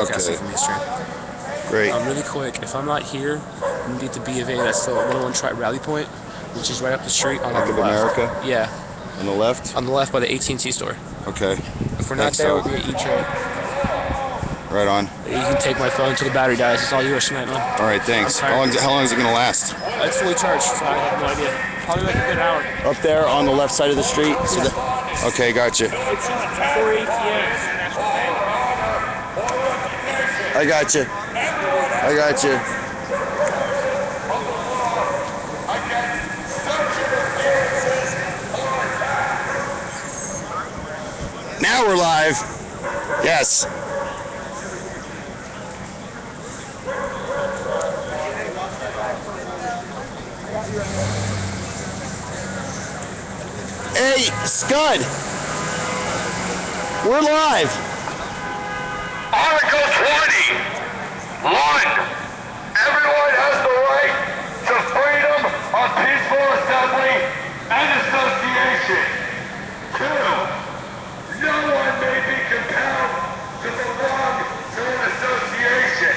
broadcasting Okay. from Eastern. Great. Really quick, if I'm not here, I'm gonna be at the B of A. That's the 101 Tri Rally Point, which is right up the street on Bank the of left. America? Yeah, On the left? on the left by the AT&T store. Okay. If we're not Thanks, there, dog. we'll be at E-Trade. Right on. You can take my phone until the battery dies. It's all yours tonight, man. All right, thanks. How long is it going to last? It's fully charged, so I have no idea. Probably like a good hour. Up there on the left side of the street? So okay, gotcha. It's 4 p.m. I gotcha. I gotcha. Now we're live. Yes. Hey, Scud. We're live. Article 20. 1. Everyone has the right to freedom of peaceful assembly and association. 2. No one may be compelled to belong to an association.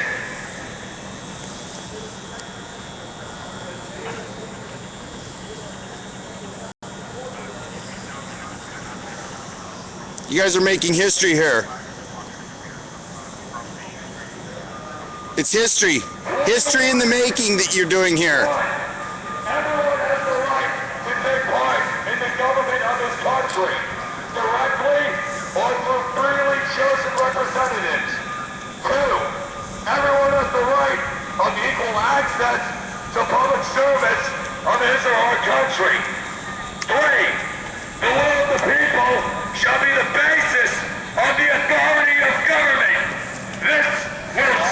You guys are making history here. It's history. History in the making that you're doing here. Everyone has the right to take part in the government of this country, directly or through freely chosen representatives. 2. Everyone has the right of equal access to public service of his or her country. 3. The will of the people shall be the basis of the authority of government. This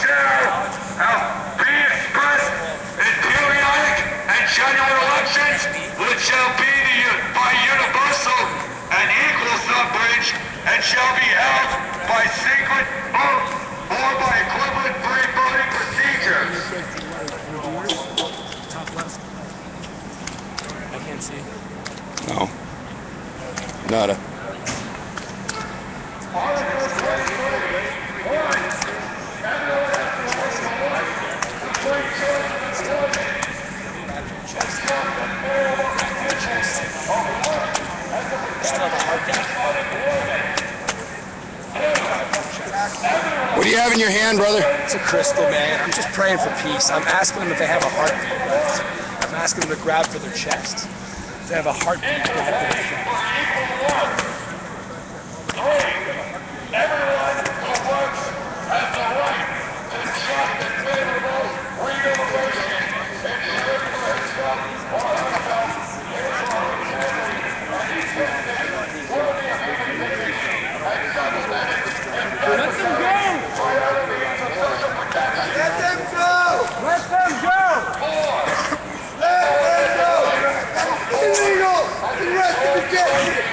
shall be expressed in periodic and general elections, which shall be by universal and equal suffrage, and shall be held by secret vote or by equivalent free voting procedures. Top left. I can't see. No. Nada. Article 23. 1. Everyone has the right to work, to free choice of employment, and stop the fair competition of work and the protection of unemployment. 2. What do you have in your hand, brother? It's a crystal, man. I'm just praying for peace. I'm asking them if they have a heartbeat left. I'm asking them to grab for their chest. If they have a heartbeat, grab for their chest. 3. Everyone who works has the right to just and favorable remuneration ensured for himself or herself, his or her family, and effective worthy of imitation and supplemented Let them go! by other means of social protection. Let them go! Let them go! 4. Let them go! Illegal! Investigation!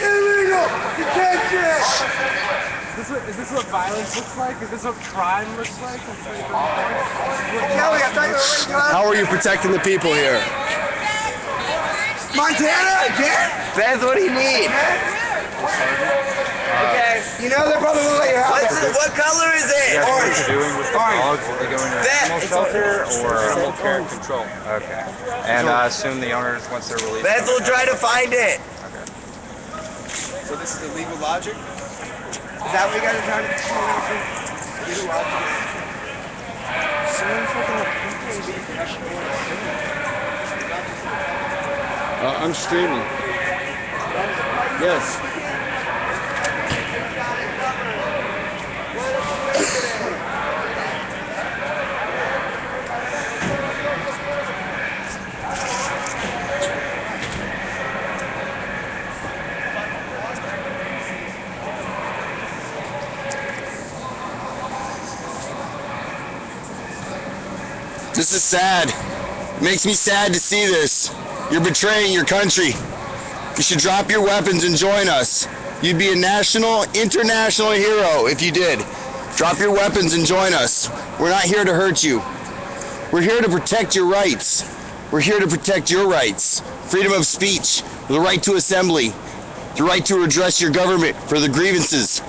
Illegal! Detention! Is this what violence looks like? Is this what crime looks like? Kelly, I thought you were ready to go. How are you protecting the people here? Montana again? That's what he needs. Okay. You know they probably won't let you out there. What color is it? Orange. Doing with the dogs? Are they going to an That- animal shelter or animal care and control? Okay. And I assume the owners, once they're released. Beth will try to find it. Okay. So this is the legal logic? Is that what you guys are trying to do? Legal logic? I'm streaming. Yes. This is sad. It makes me sad to see this. You're betraying your country. You should drop your weapons and join us. You'd be a national, international hero if you did. Drop your weapons and join us. We're not here to hurt you. We're here to protect your rights. We're here to protect your rights. Freedom of speech, the right to assembly, the right to address your government for the grievances.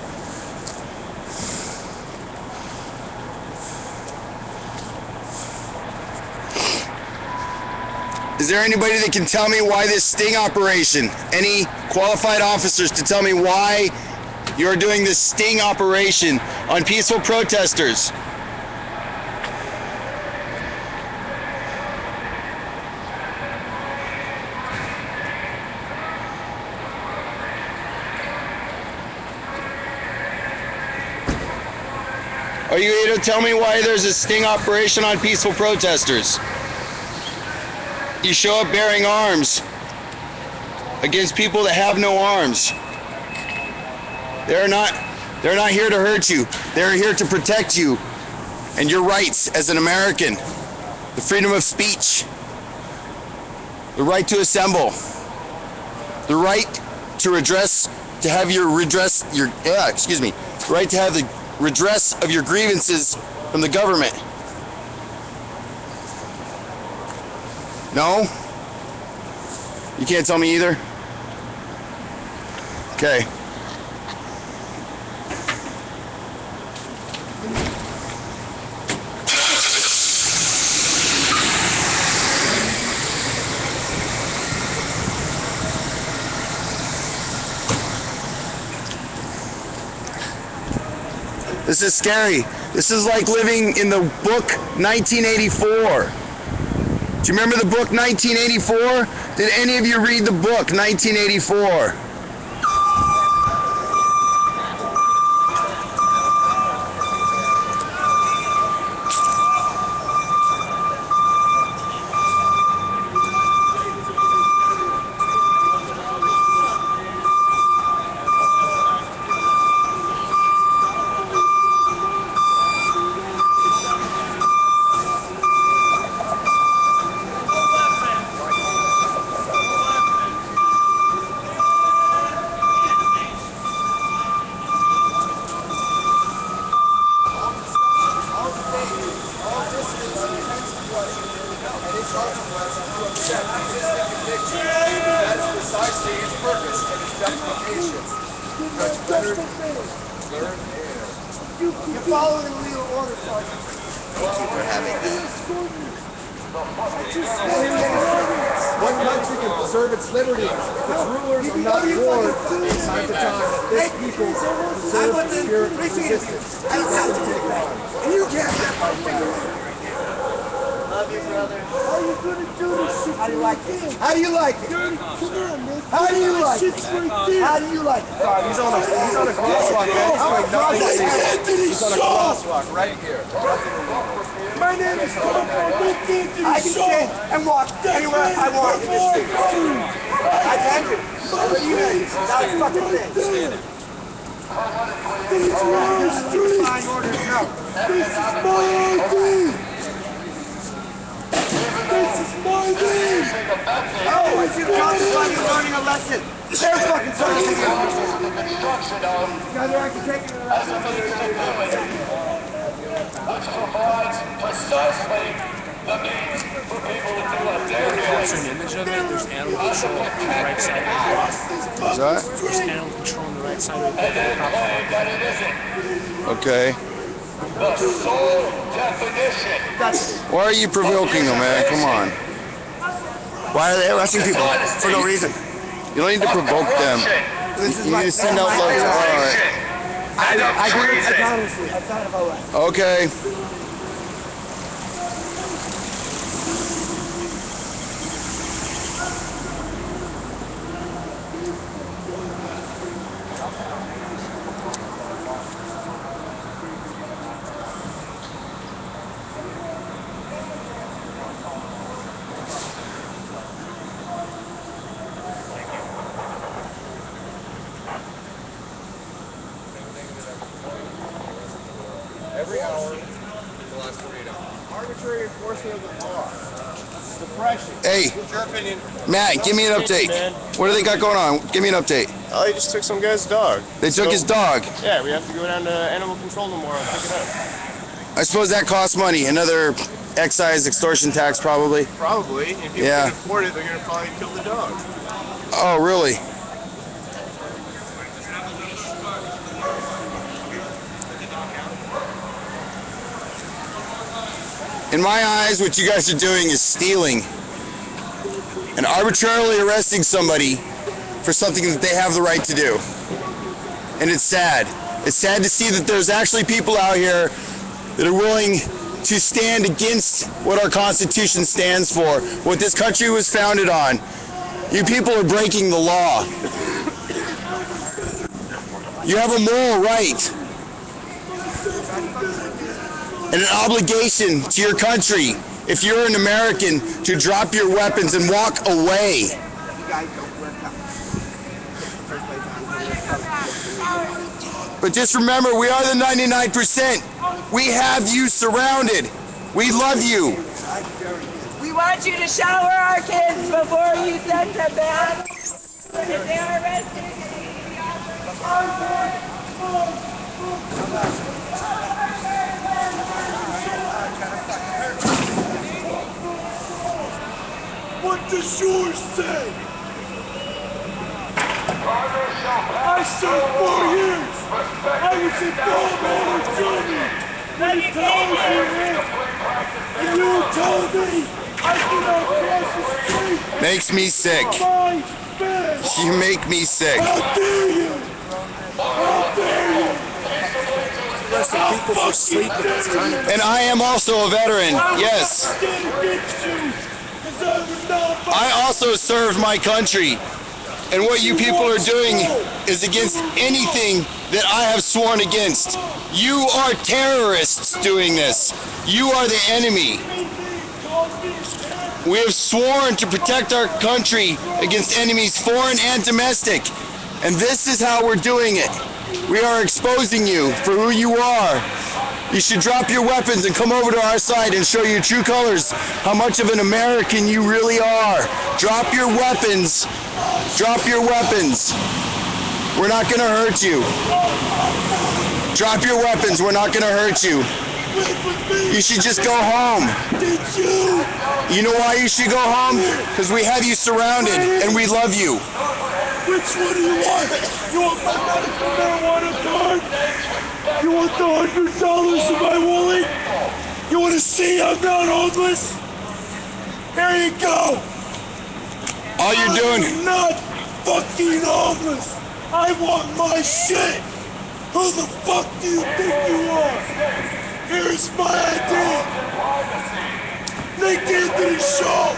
Is there anybody that can tell me why this sting operation? Any qualified officers to tell me why you're doing this sting operation on peaceful protesters? Are you able to tell me why there's a sting operation on peaceful protesters? You show up bearing arms against people that have no arms. They're not here to hurt you. They're here to protect you and your rights as an American. The freedom of speech, the right to assemble, the right to redress, to have your redress, the right to have the redress of your grievances from the government. No? You can't tell me either? Okay. This is scary. This is like living in the book 1984. Do you remember the book 1984? Did any of you read the book 1984? That's precisely its purpose and its justification. Judge Leonard, learn You're following the legal order, Sergeant. One country can preserve its liberties. Its rulers are not warned from time to time that this people preserve the spirit of resistance. And you can't step on me. Love you, brother. How are you gonna do this shit? How do you like it? How do you like it? Come on, man. How do you like it? How do you like it? He's on a crosswalk, man. He's on a crosswalk right here. My name is Tom. I can sit and walk anywhere I want in this street. I can do. But you not a fucking thing. Fine orders, no. This is my thing. This is my thing. Oh, it's your fucking learning a lesson. They're fucking talking to you. You guys are actually taking a lesson. Which provides precisely the means for people to do what they're Capture an doing. image of it. There's animal control on the right side of the cloth. What's that? There's animal control on the right side of the Claim cloth. that it isn't. Okay. The sole definition. Why are you provoking them, man? Come on. Why are they arresting people? For no reason. You don't need to provoke them. You need to send out love. Alright. And of I treason. honestly, I'm tired of all that. Okay. Every hour for the last 48 hours. Arbitrary enforcement of the law. Suppression. Hey, What's your opinion? Matt, give me an update. What do they got going on? Give me an update. Oh, they just took some guy's dog. They took his dog. Yeah, we have to go down to animal control tomorrow and pick it up. I suppose that costs money. Another excise extortion tax, probably. Probably. If people Yeah. can afford it, they're going to probably kill the dog. Oh, really? In my eyes, what you guys are doing is stealing. and arbitrarily arresting somebody for something that they have the right to do. And it's sad. It's sad to see that there's actually people out here that are willing to stand against what our Constitution stands for, what this country was founded on. You people are breaking the law. You have a moral right and an obligation to your country, if you're an American, to drop your weapons and walk away. But just remember, we are the 99%. We have you surrounded. We love you. We want you to shower our kids before you send them back. If they are arrested, what does yours say? I served 4 years. I was involved in Germany. When you told me and you were telling me I could not cross the street. Makes me sick. You make me sick. How dare you? How dare you? People for sleeping. And I am also a veteran, yes. I also served my country. And what you people are doing is against anything that I have sworn against. You are terrorists doing this. You are the enemy. We have sworn to protect our country against enemies, foreign and domestic. And this is how we're doing it. We are exposing you for who you are. You should drop your weapons and come over to our side and show your true colors, how much of an American you really are. Drop your weapons. Drop your weapons. We're not going to hurt you. Drop your weapons. We're not going to hurt you. You should just go home. You know why you should go home? Because we have you surrounded and we love you. Which one do you want? You want my medical marijuana card? You want the $100 in my wallet? You want to see I'm not homeless? Here you go. All you're doing... I'm not fucking homeless. I want my shit. Who the fuck do you think you are? Here's my ID. Nick Anthony Shaw.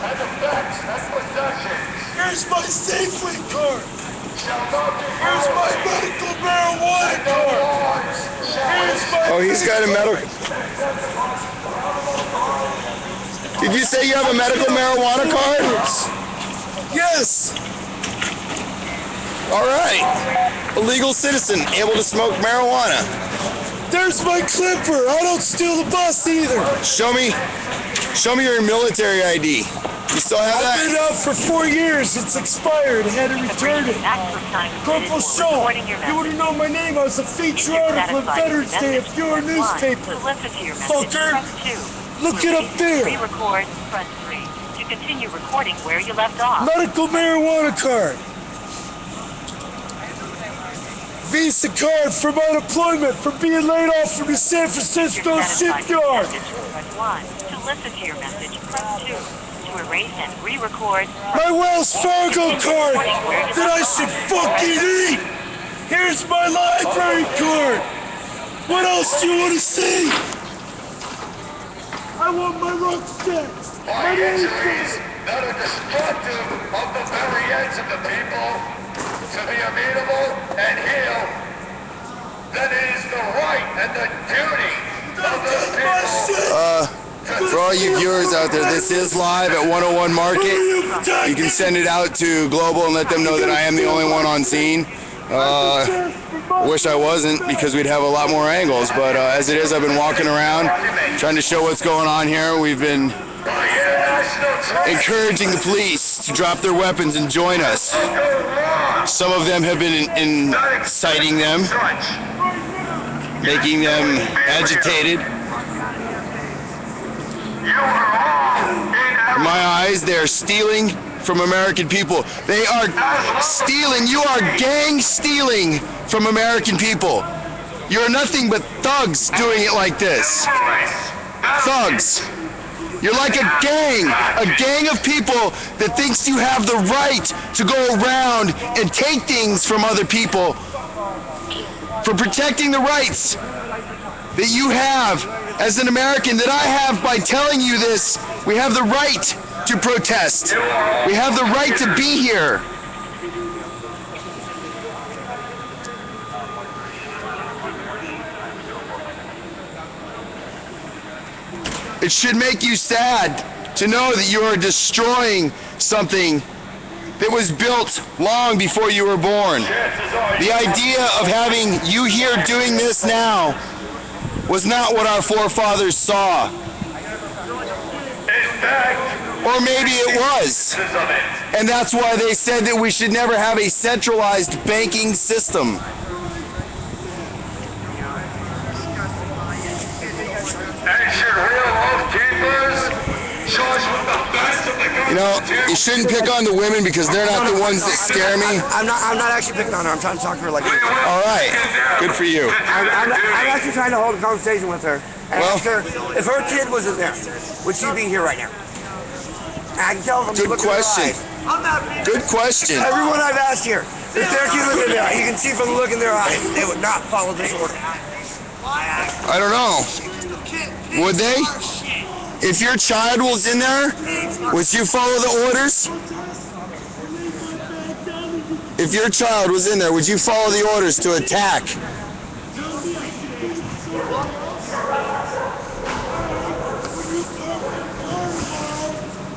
Here's my Safeway card. Here's my medical marijuana card. Here's my... Oh, he's got a medical... Did you say you have a medical marijuana card? Yes. All right. A legal citizen, able to smoke marijuana. There's my clipper. I don't steal the bus either. Show me your military ID. You still have that? I've been out for 4 years. It's expired. I had to return it. Corporal Shaw, you would have known my name. I was a feature article on Veterans Day of your newspaper. Fucker. Look it up there. Re-record, press 3. To continue recording where you left off. Medical marijuana card. Visa card from unemployment for being laid off from the San Francisco shipyard. Press 1. To listen to your message, press 2. To erase and re-record. My Wells Fargo card that I should fucking eat. Here's my library card. What else do you want to see? I want my rucksacks. My injuries that are destructive of the very ends of the people to be amenable and heal. That is the right and the duty of the people. For all you viewers out there, this is live at 101 Market. You can send it out to Global and let them know that I am the only one on scene. Wish I wasn't, because we'd have a lot more angles, but as it is, I've been walking around trying to show what's going on here. We've been encouraging the police to drop their weapons and join us. Some of them have been inciting them, making them agitated. In my eyes, they are stealing from American people. They are stealing. You are gang stealing from American people. You're nothing but thugs doing it like this. Thugs. You're like a gang of people that thinks you have the right to go around and take things from other people for protecting the rights that you have as an American, that I have by telling you this. We have the right to protest. We have the right to be here. It should make you sad to know that you are destroying something that was built long before you were born. The idea of having you here doing this now was not what our forefathers saw. Or maybe it was. And that's why they said that we should never have a centralized banking system. You know, you shouldn't pick on the women because they're not the ones that scare me. I'm not actually picking on her. I'm trying to talk to her like. All right, good for you. I'm actually trying to hold a conversation with her. And ask her, if her kid wasn't there, would she be here right now? I can tell from the look in her eyes. Good question. Everyone I've asked here, if their kid was in there, you can see from the look in their eyes, they would not follow this order. I don't know. Would they? If your child was in there, would you follow the orders? If your child was in there, would you follow the orders to attack?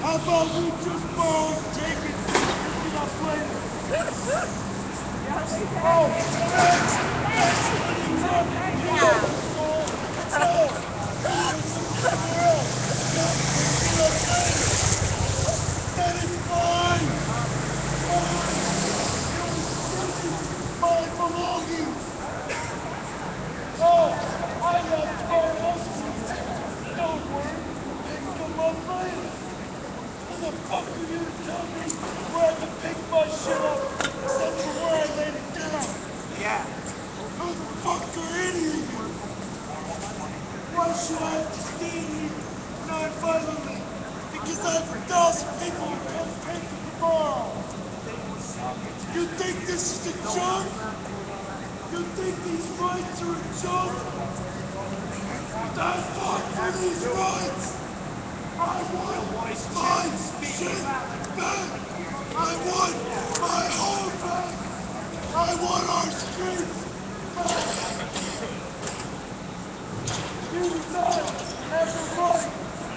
How about we just both take it that is fine. My belongings. Oh, I have far else. Don't worry, they can come up later. Who the fuck are you to tell me where I can pick my shit up except for where I laid it down? Yeah. Who the fuck are any of you? Why should I have to stand here non-violently? Because I have 1,000 people who come take it tomorrow. You think this is a joke? You think these rights are a joke? I fought for these rights! I want my shit back! I want my home back! I want our streets back! You do not have the right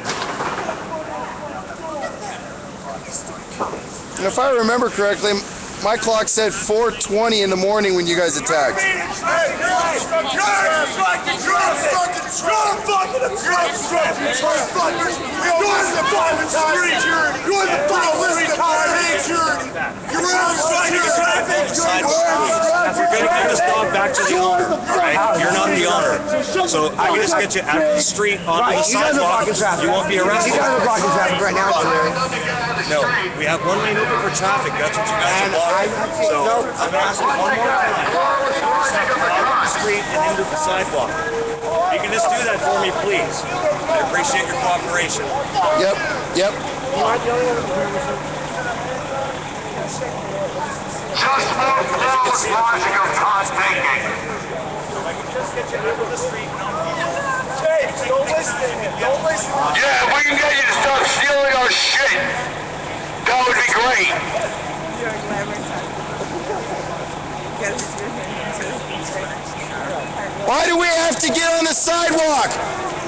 to put out my door! And if I remember correctly, my clock said 4:20 in the morning when you guys attacked. We're going to give this dog back to the owner, right? You're not the owner. So I can just get you out of the street onto the sidewalk. You won't be arrested. You guys are blocking traffic right now. No, we have one lane open for traffic. That's what you guys are blocking. So I'm asking one more time. Step out of the street and into the sidewalk. You can just do that for me, please. I appreciate your cooperation. Yep. Just move forward, logical time thinking. If I can just get you out of the street. Hey, don't listen to him. Don't listen to him. Yeah, if we can get you to stop stealing our shit, that would be great. Why do we have to get on the sidewalk?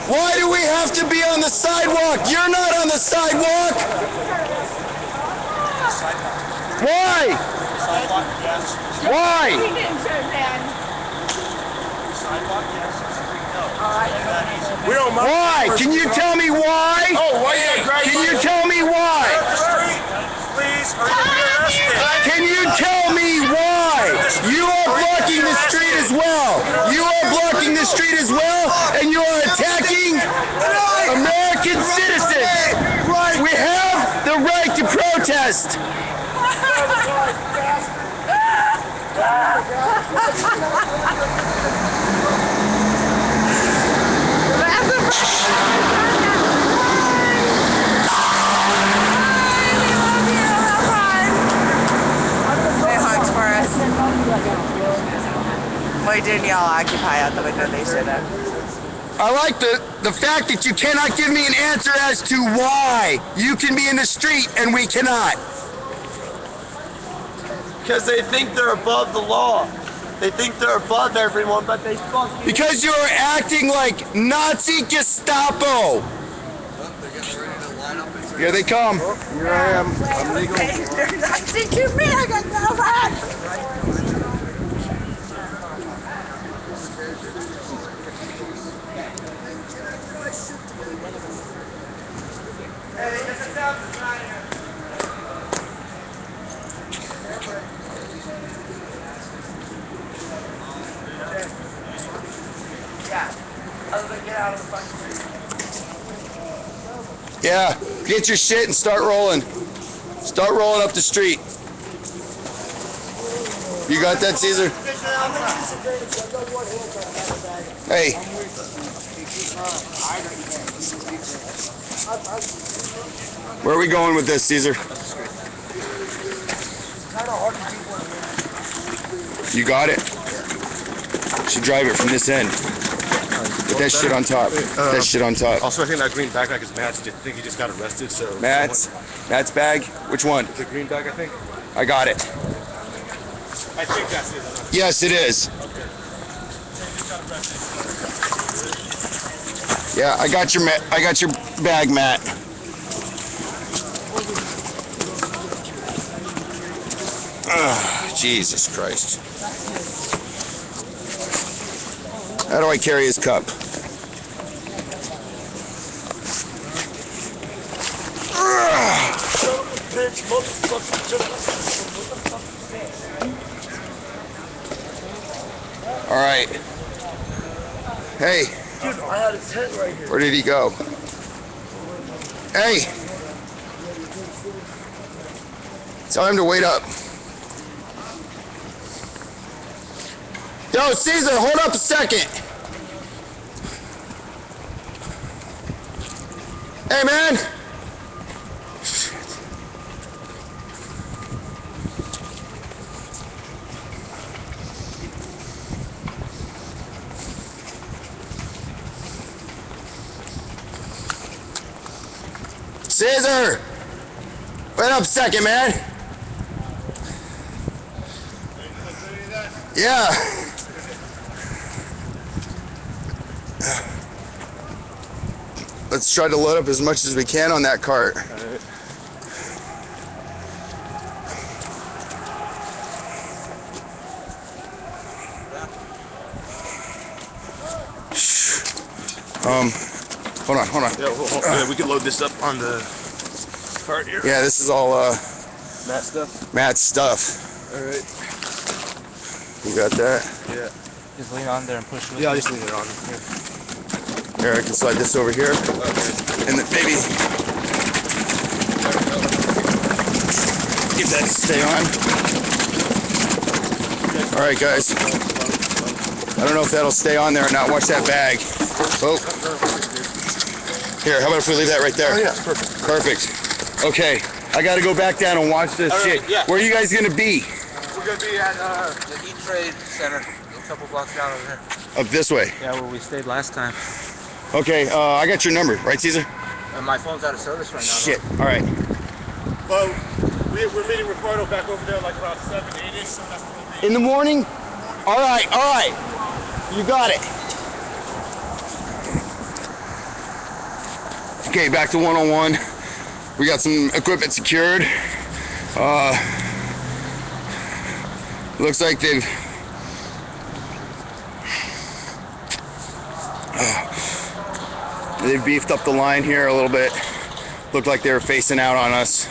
Why do we have to be on the sidewalk? You're not on the sidewalk. Why? Why? We didn't turn down. We don't mind. Why? Can you tell me why? Oh, why you Can you tell me why? Please, or you'll be arrested. Can you tell me why? You are blocking the street as well. You are blocking the street as well, and you are attacking American citizens. We have the right to protest. We didn't yell occupy out the window, they should have. I like the fact that you cannot give me an answer as to why you can be in the street and we cannot. Because they think they're above the law. They think they're above everyone, but they fucking... Because you're acting like Nazi Gestapo. Here they come. Here I am. I'm legal. You're Nazi to me, I got no fun. Yeah, get your shit and start rolling. Start rolling up the street. You got that, Caesar? Hey. Where are we going with this, Caesar? You got it? Should drive it from this end. Put that shit on top. Put that shit on top. Also, I think that green backpack is Matt's. I think he just got arrested, so... Matt's bag? Which one? The green bag, I think. I got it. I think that's it. Yes, it is. Yeah, I got your bag, Matt. Jesus Christ. How do I carry his cup? All right. Hey. Dude, I had a tent right here. Where did he go? Hey. Tell him to wait up. Yo, Caesar, hold up a second. Hey, man. Caesar, wait up a second, man. Yeah. Let's try to load up as much as we can on that cart. Hold on. Yeah, we can load this up on the cart here. Yeah, this is all Matt's stuff. Matt's stuff. All right. You got that? Yeah. Just lean on there and push it. Yeah, I'll just lean it on. Here, I can slide this over here. And then maybe get that to stay on. All right, guys. I don't know if that'll stay on there or not. Watch that bag. Oh. Here, how about if we leave that right there? Oh, yeah, perfect. Perfect. Okay, I got to go back down and watch this shit. Yeah. Where are you guys going to be? We're going to be at the E-Trade Center, a couple blocks down over there. Up this way? Yeah, where we stayed last time. Okay, I got your number, right, Caesar? My phone's out of service right now. Shit, all right. Well, we're meeting Ricardo back over there like about 7, 8-ish, so that's what In the morning? All right. You got it. Okay, back to 101. We got some equipment secured. Looks like they've beefed up the line here a little bit. Looked like they were facing out on us.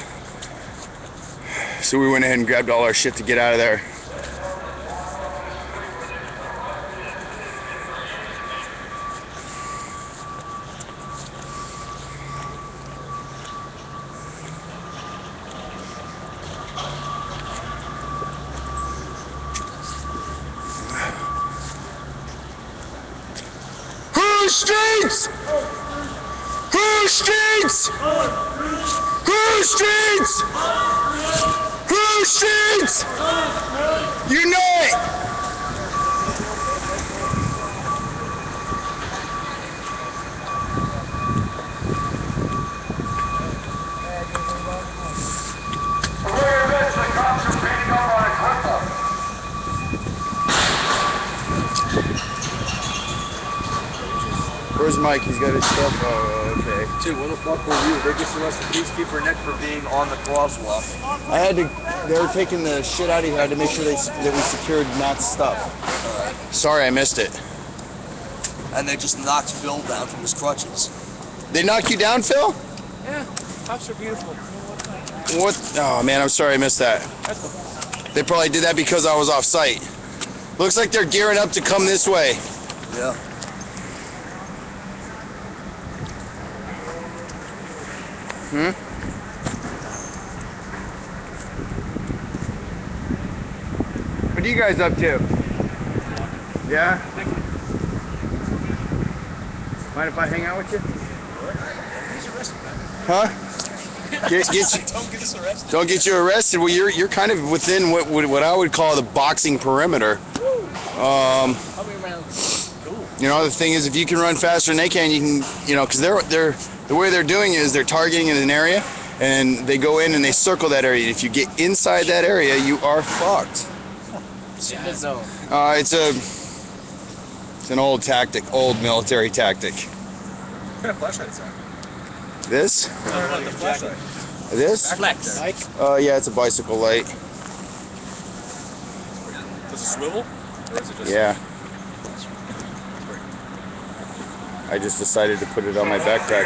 So we went ahead and grabbed all our shit to get out of there. Streets! Who streets? Who streets? Who streets? You know it! Where's Mike? He's got his stuff. Oh, okay. Dude, what the fuck were you? They just arrested these people for neck for being on the crosswalk. I had to. They were taking the shit out of here. I had to make sure that we secured Matt's stuff. Sorry, I missed it. And they just knocked Phil down from his crutches. They knocked you down, Phil? Yeah, cops are beautiful. What? Oh man, I'm sorry I missed that. They probably did that because I was off site. Looks like they're gearing up to come this way. Yeah. What are you guys up to? Yeah? Mind if I hang out with you? He's arrested, man. Huh? Get you, Don't get us arrested. don't get you arrested. Well, you're kind of within what I would call the boxing perimeter. How many rounds? Cool. You know, the thing is, if you can run faster than they can, you can, you know, because they're the way they're doing it is they're targeting in an area, and they go in and they circle that area. If you get inside that area, you are fucked. It's an old tactic, old military tactic. What kind of flashlight is that? This? No, the flashlight. This? Flex. Yeah, it's a bicycle light. Does it swivel? Or is it just... Yeah. I just decided to put it on my backpack.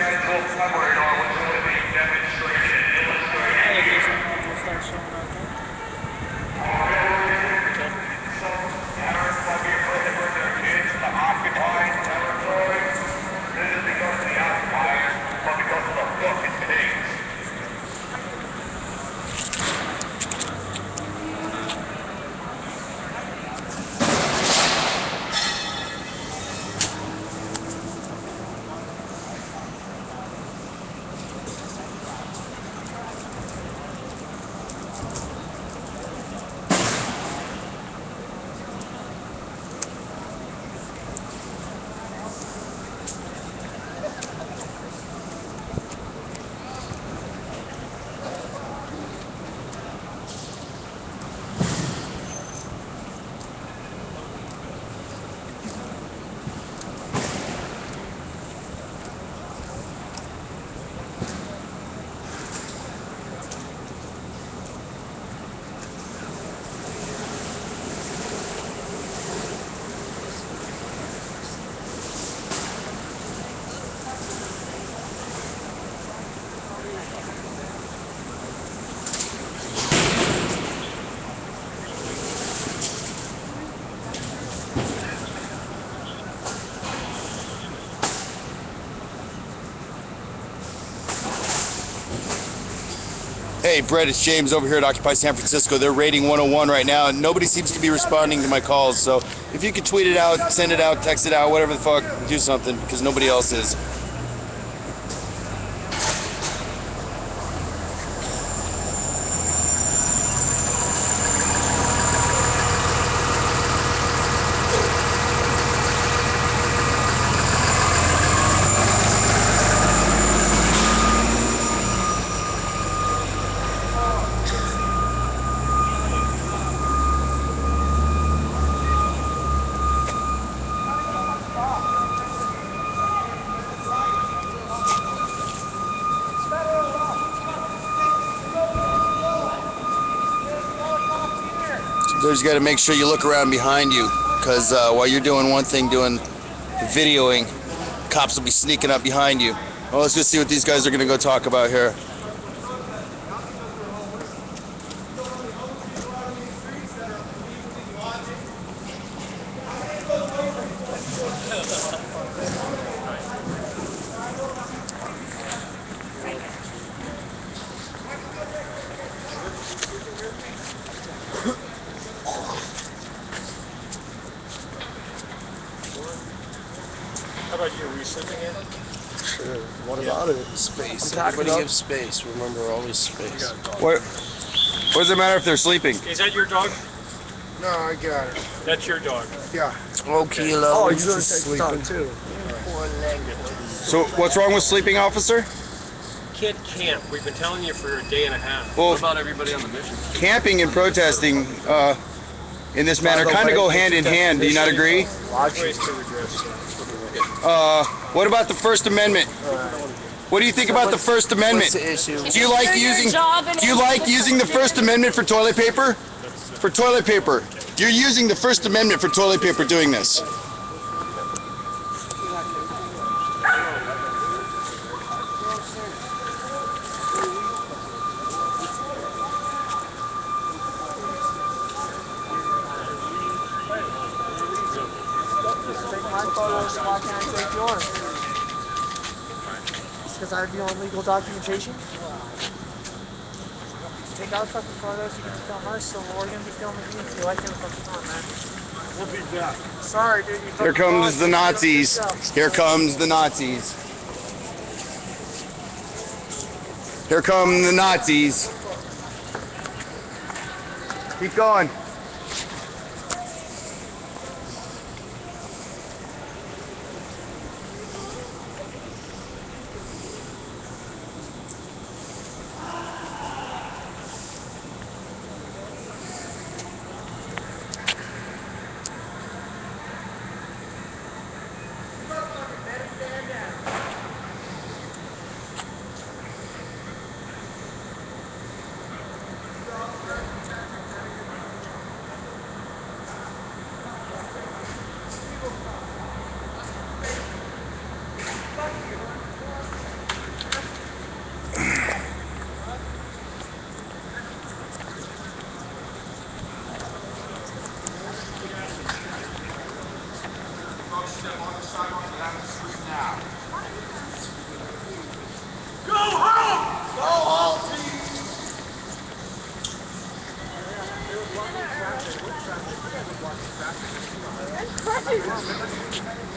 Hey, Brett, it's James over here at Occupy San Francisco. They're raiding 101 right now, and nobody seems to be responding to my calls. So if you could tweet it out, send it out, text it out, whatever the fuck, do something, because nobody else is. You just got to make sure you look around behind you, because while you're doing one thing, doing videoing, cops will be sneaking up behind you. Well, let's just see what these guys are going to go talk about here. How about you? Were you sleeping in? Sure. What about it? Space. Everybody gives space. Remember, always space. What does it matter if they're sleeping? Is that your dog? No, I got it. That's your dog. Yeah. Oh, Kilo. Oh, you're gonna take time too. So what's wrong with sleeping, officer? Kid camp. We've been telling you for a day and a half. Well, What about everybody on the mission? camping and protesting in this manner kind of go hand in hand. Do you not agree? Ways to redress that. What about the First Amendment? What do you think about the First Amendment? What's the issue? Do you like using the First Amendment for toilet paper? For toilet paper. You're using the First Amendment for toilet paper doing this. My photos, so why can't I take yours? Because I have you on legal documentation? Take our fucking photos, you can film us, so we're gonna be filming you too. I can't fucking on, man. We'll be back. Sorry, dude. Here comes the Nazis. Here comes the Nazis. Here come the Nazis. Keep going.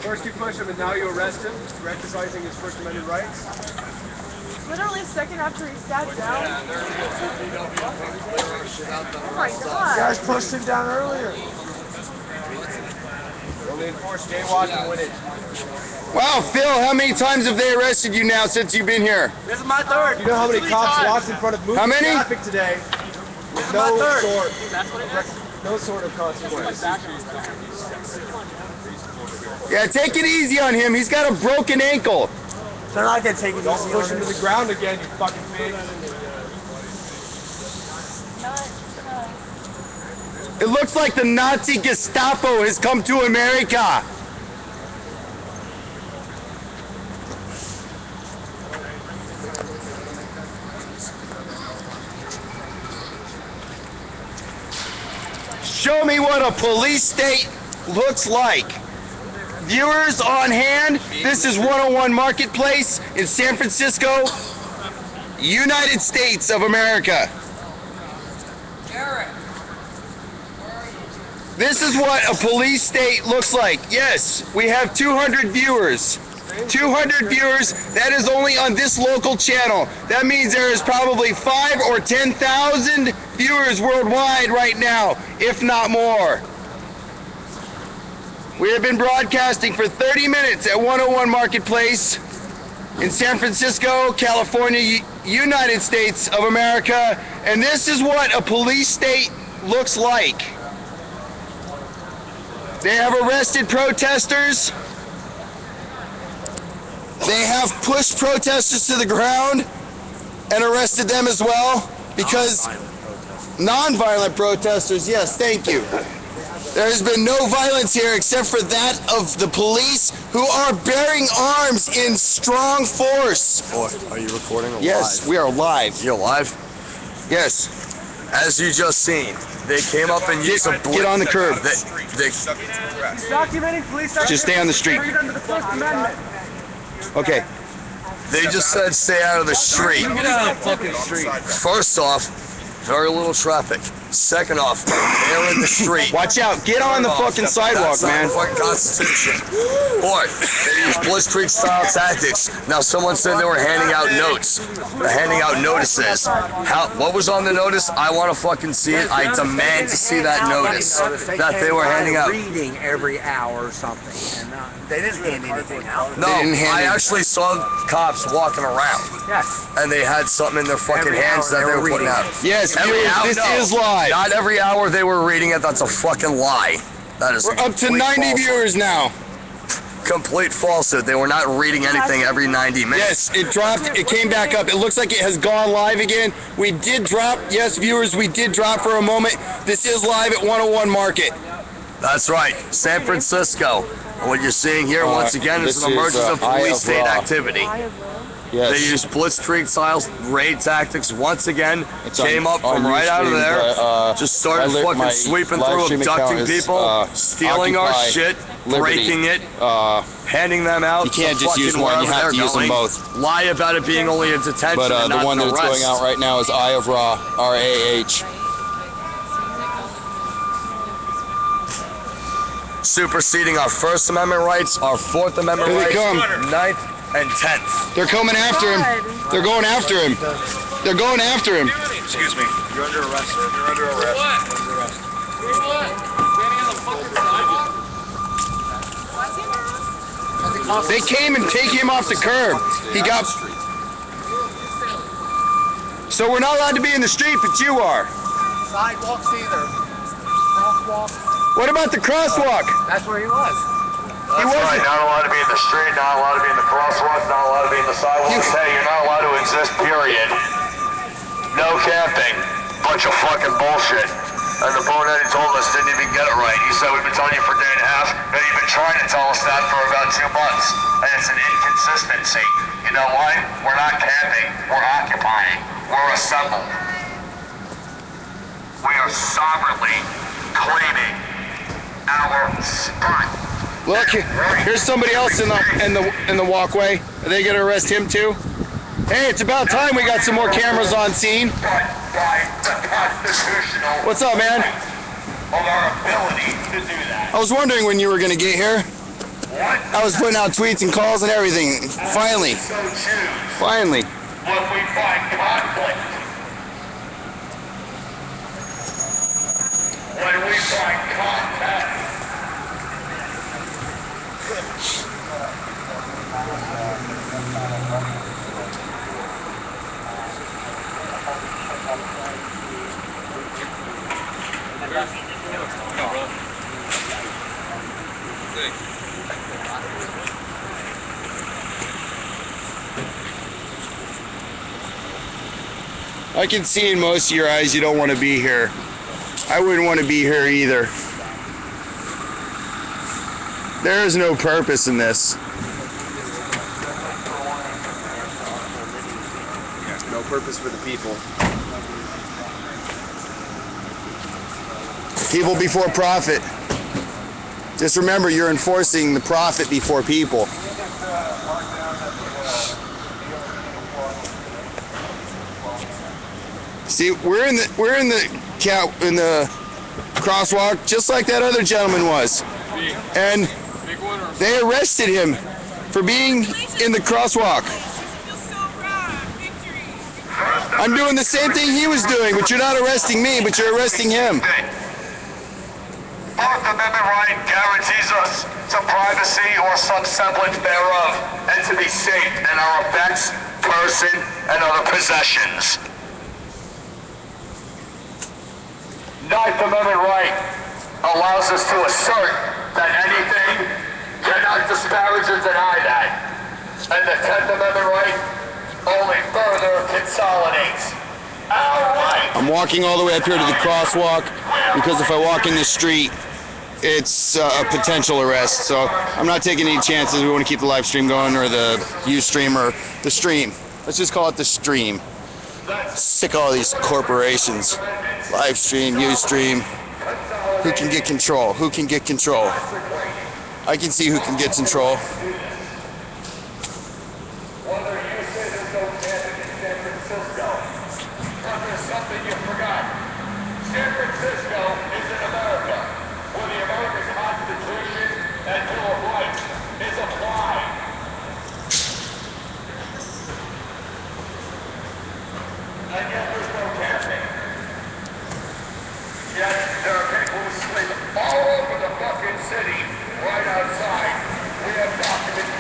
First you push him and now you arrest him for exercising his First Amendment rights. Literally a second after he sat down. Oh my You god. guys pushed him down earlier. Only enforce jaywalking when it. Wow, Phil, how many times have they arrested you now since you've been here? This is my third. You know how many cops walked in front of moving How many? traffic today? This is No my third. no sort of consequence. Yeah, take it easy on him. He's got a broken ankle. They're not gonna take it Don't easy push on him to us. the ground again, you fucking pig. It looks like the Nazi Gestapo has come to America. Show me what a police state looks like. Viewers on hand, this is 101 Marketplace in San Francisco, United States of America. This is what a police state looks like. Yes, we have 200 viewers. 200 viewers, that is only on this local channel. That means there is probably 5,000 or 10,000 viewers worldwide right now, if not more. We have been broadcasting for 30 minutes at 101 Marketplace in San Francisco, California, United States of America, and this is what a police state looks like. They have arrested protesters. They have pushed protesters to the ground and arrested them as well because non-violent protesters, yes, thank you. There has been no violence here except for that of the police who are bearing arms in strong force. Are you recording or Yes, live? we are live. You're live? Yes. As you just seen, they came up and used a Get on the curb. He's documenting police Just stay on the street. under the First Amendment. Okay. They just said stay out of the street. Get out of the fucking street. First off, very little traffic. Second off, they're in the street. Watch out. Get on the fucking sidewalk, That's not man. the fucking Constitution. Boy, they use Blitzkrieg style tactics. Now someone said they were handing out notes. They're handing out notices. What was on the notice? I want to fucking see it. I demand to see that notice that they were handing out. Reading every hour or something, and they didn't hand anything out. No, I actually saw cops walking around. Yes. And they had something in their fucking Every hands hour that they they were were putting reading. out. Yes, this is live. Not every hour they were reading it. That's a fucking lie. That is. We're up to 90 viewers now. complete falsehood. They were not reading anything every 90 minutes. Yes, it dropped. It came back up. It looks like it has gone live again. We did drop. Yes, viewers, we did drop for a moment. This is live at 101 Market. That's right, San Francisco. And what you're seeing here, once again, is an emergence of police state activity. Yes. They used blitzkrieg-style raid tactics once again. Came up from right out of there. Just started fucking sweeping through, abducting people, stealing our shit, breaking it, handing them out. You can't just use one. You have to use them both. Lie about it being only a detention, but and not the one that's going out right now is Eye of Ra, R-A-H. Superseding our First Amendment rights, our Fourth Amendment rights, 9th and 10th. They're coming after him. They're going after him. They're going after him. Excuse me. You're under arrest, sir. You're under arrest. You're under arrest. For what? Standing on the fucking sidewalk? They came and take him off the curb. He got... So we're not allowed to be in the street, but you are. Sidewalks either. Crosswalk. What about the crosswalk? That's where he was. That's right, not allowed to be in the street, not allowed to be in the crosswalks, not allowed to be in the sidewalks. Hey, you're not allowed to exist, period. No camping. Bunch of fucking bullshit. And the bonehead told us didn't even get it right. He said we've been telling you for a day and a half, but you've been trying to tell us that for about 2 months. And it's an inconsistency. You know why? We're not camping, we're occupying. We're assembled. We are sovereignly claiming our spot. Look, here's somebody else in the walkway. Are they gonna arrest him too? Hey, it's about time we got some more cameras on scene. What's up, man? I was wondering when you were gonna get here. I was putting out tweets and calls and everything. Finally. Finally. When we find conflict. When we find contact. I can see in most of your eyes you don't want to be here. I wouldn't want to be here either. There is no purpose in this. No purpose for the people. People before profit. Just remember, you're enforcing the profit before people. See, we're in the crosswalk just like that other gentleman was, and they arrested him for being in the crosswalk. I'm doing the same thing he was doing, but you're not arresting me, but you're arresting him. Fourth Amendment right guarantees us to privacy or some semblance thereof, and to be safe in our effects, person, and other possessions. Ninth Amendment right allows us to assert that anything cannot disparage or deny that. And the 10th Amendment right only further consolidates our right. I'm walking all the way up here to the crosswalk because if I walk in the street, it's a potential arrest. So I'm not taking any chances. We want to keep the live stream going, or the Ustream, or the stream. Let's just call it the stream. Sick of all these corporations. Live stream, Ustream. Who can get control? Who can get control? I can see who can get control. Whether you say there's no camping in San Francisco, but there's something you forgot. San Francisco is in America, where the American Constitution and Bill of Rights is applied. And yet there's no camping. Yet there are people who sleep all over the fucking city, right outside. We have documented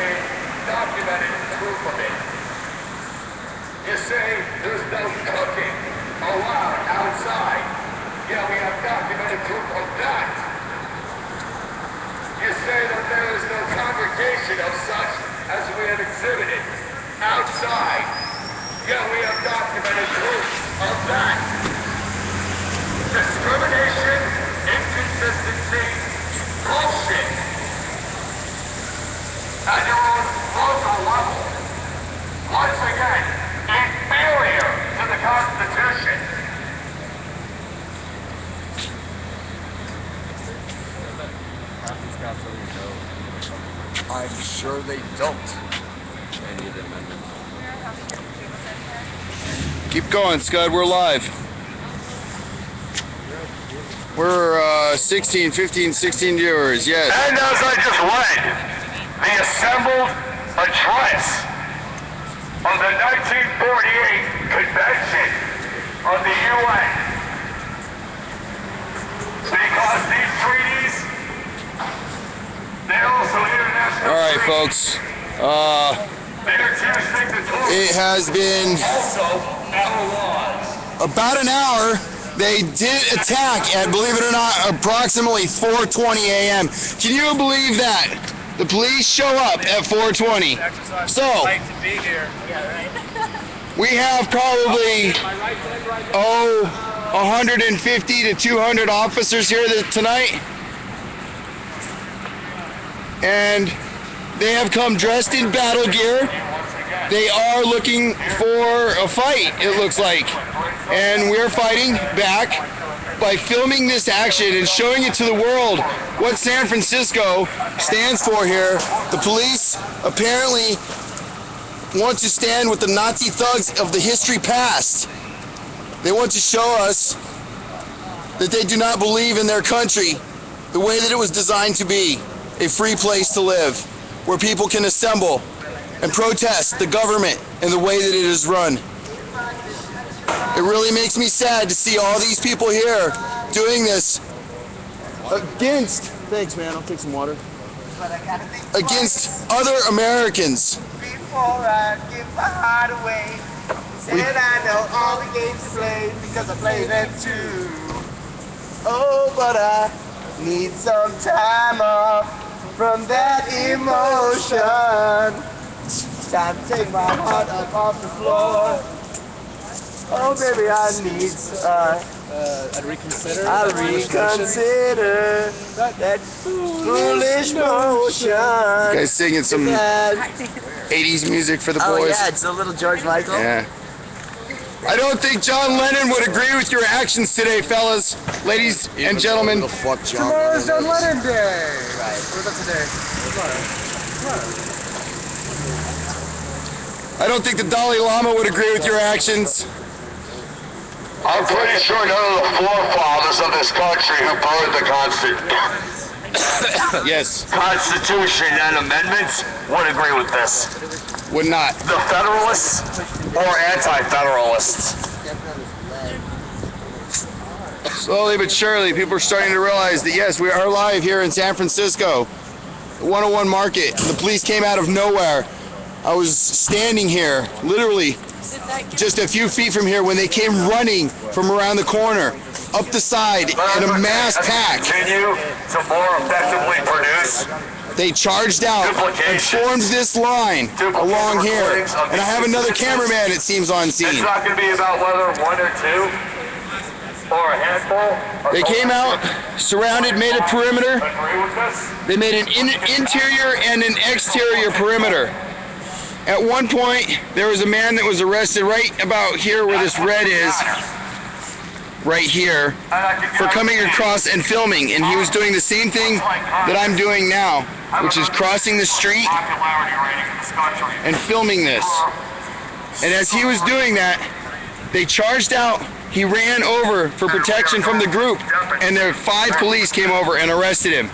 fabrication of such as we have exhibited outside. Yet we have documented proof of that. Discrimination, inconsistency, bullshit. At your own local level. Once again, inferior to the Constitution. I'm sure they don't. Keep going, Scud. We're live. We're 16, 15, 16 viewers. Yes. And as I just read, the assembled address of the 1948 Convention of the UN. Because these treaties, they're also international. All right, folks. It has been about an hour. They did attack at, believe it or not, approximately 4:20 a.m. Can you believe that? The police show up at 4:20. So, we have probably, 150 to 200 officers here tonight. And they have come dressed in battle gear. They are looking for a fight, it looks like. And we're fighting back by filming this action and showing it to the world what San Francisco stands for here. The police apparently want to stand with the Nazi thugs of the history past. They want to show us that they do not believe in their country the way that it was designed to be, a free place to live, where people can assemble and protest the government and the way that it is run. It really makes me sad to see all these people here doing this against, thanks man, I'll take some water, against other Americans. Before I give my heart away, said I know all the games to play because I play them too. Oh, but I need some time off from that emotion. Time to take my heart up off the floor. Oh, baby, I need I'd reconsider. I'll reconsider that foolish motion. You guys singing some 80s music for the boys? Oh yeah, it's a little George Michael. Yeah. I don't think John Lennon would agree with your actions today, fellas, ladies and gentlemen. Tomorrow's John Lennon Day. Right. What about today? I don't think the Dalai Lama would agree with your actions. I'm pretty sure none of the forefathers of this country who burned the Yes. Constitution and amendments would agree with this. Would not. The Federalists or Anti-Federalists. Slowly but surely, people are starting to realize that yes, we are live here in San Francisco, 101 Market. The police came out of nowhere. I was standing here, literally just a few feet from here when they came running from around the corner, up the side in a mass pack. Continue to more effectively produce. They charged out and formed this line along here. And I have another cameraman, it seems, on scene. It's not going to be about whether one or two or a handful. They came out, surrounded, made a perimeter. They made an interior and an exterior perimeter. At one point, there was a man that was arrested right about here where this red is, right here, for coming across and filming. And he was doing the same thing that I'm doing now, which is crossing the street and filming this. And as he was doing that, they charged out. He ran over for protection from the group, and the 5 police came over and arrested him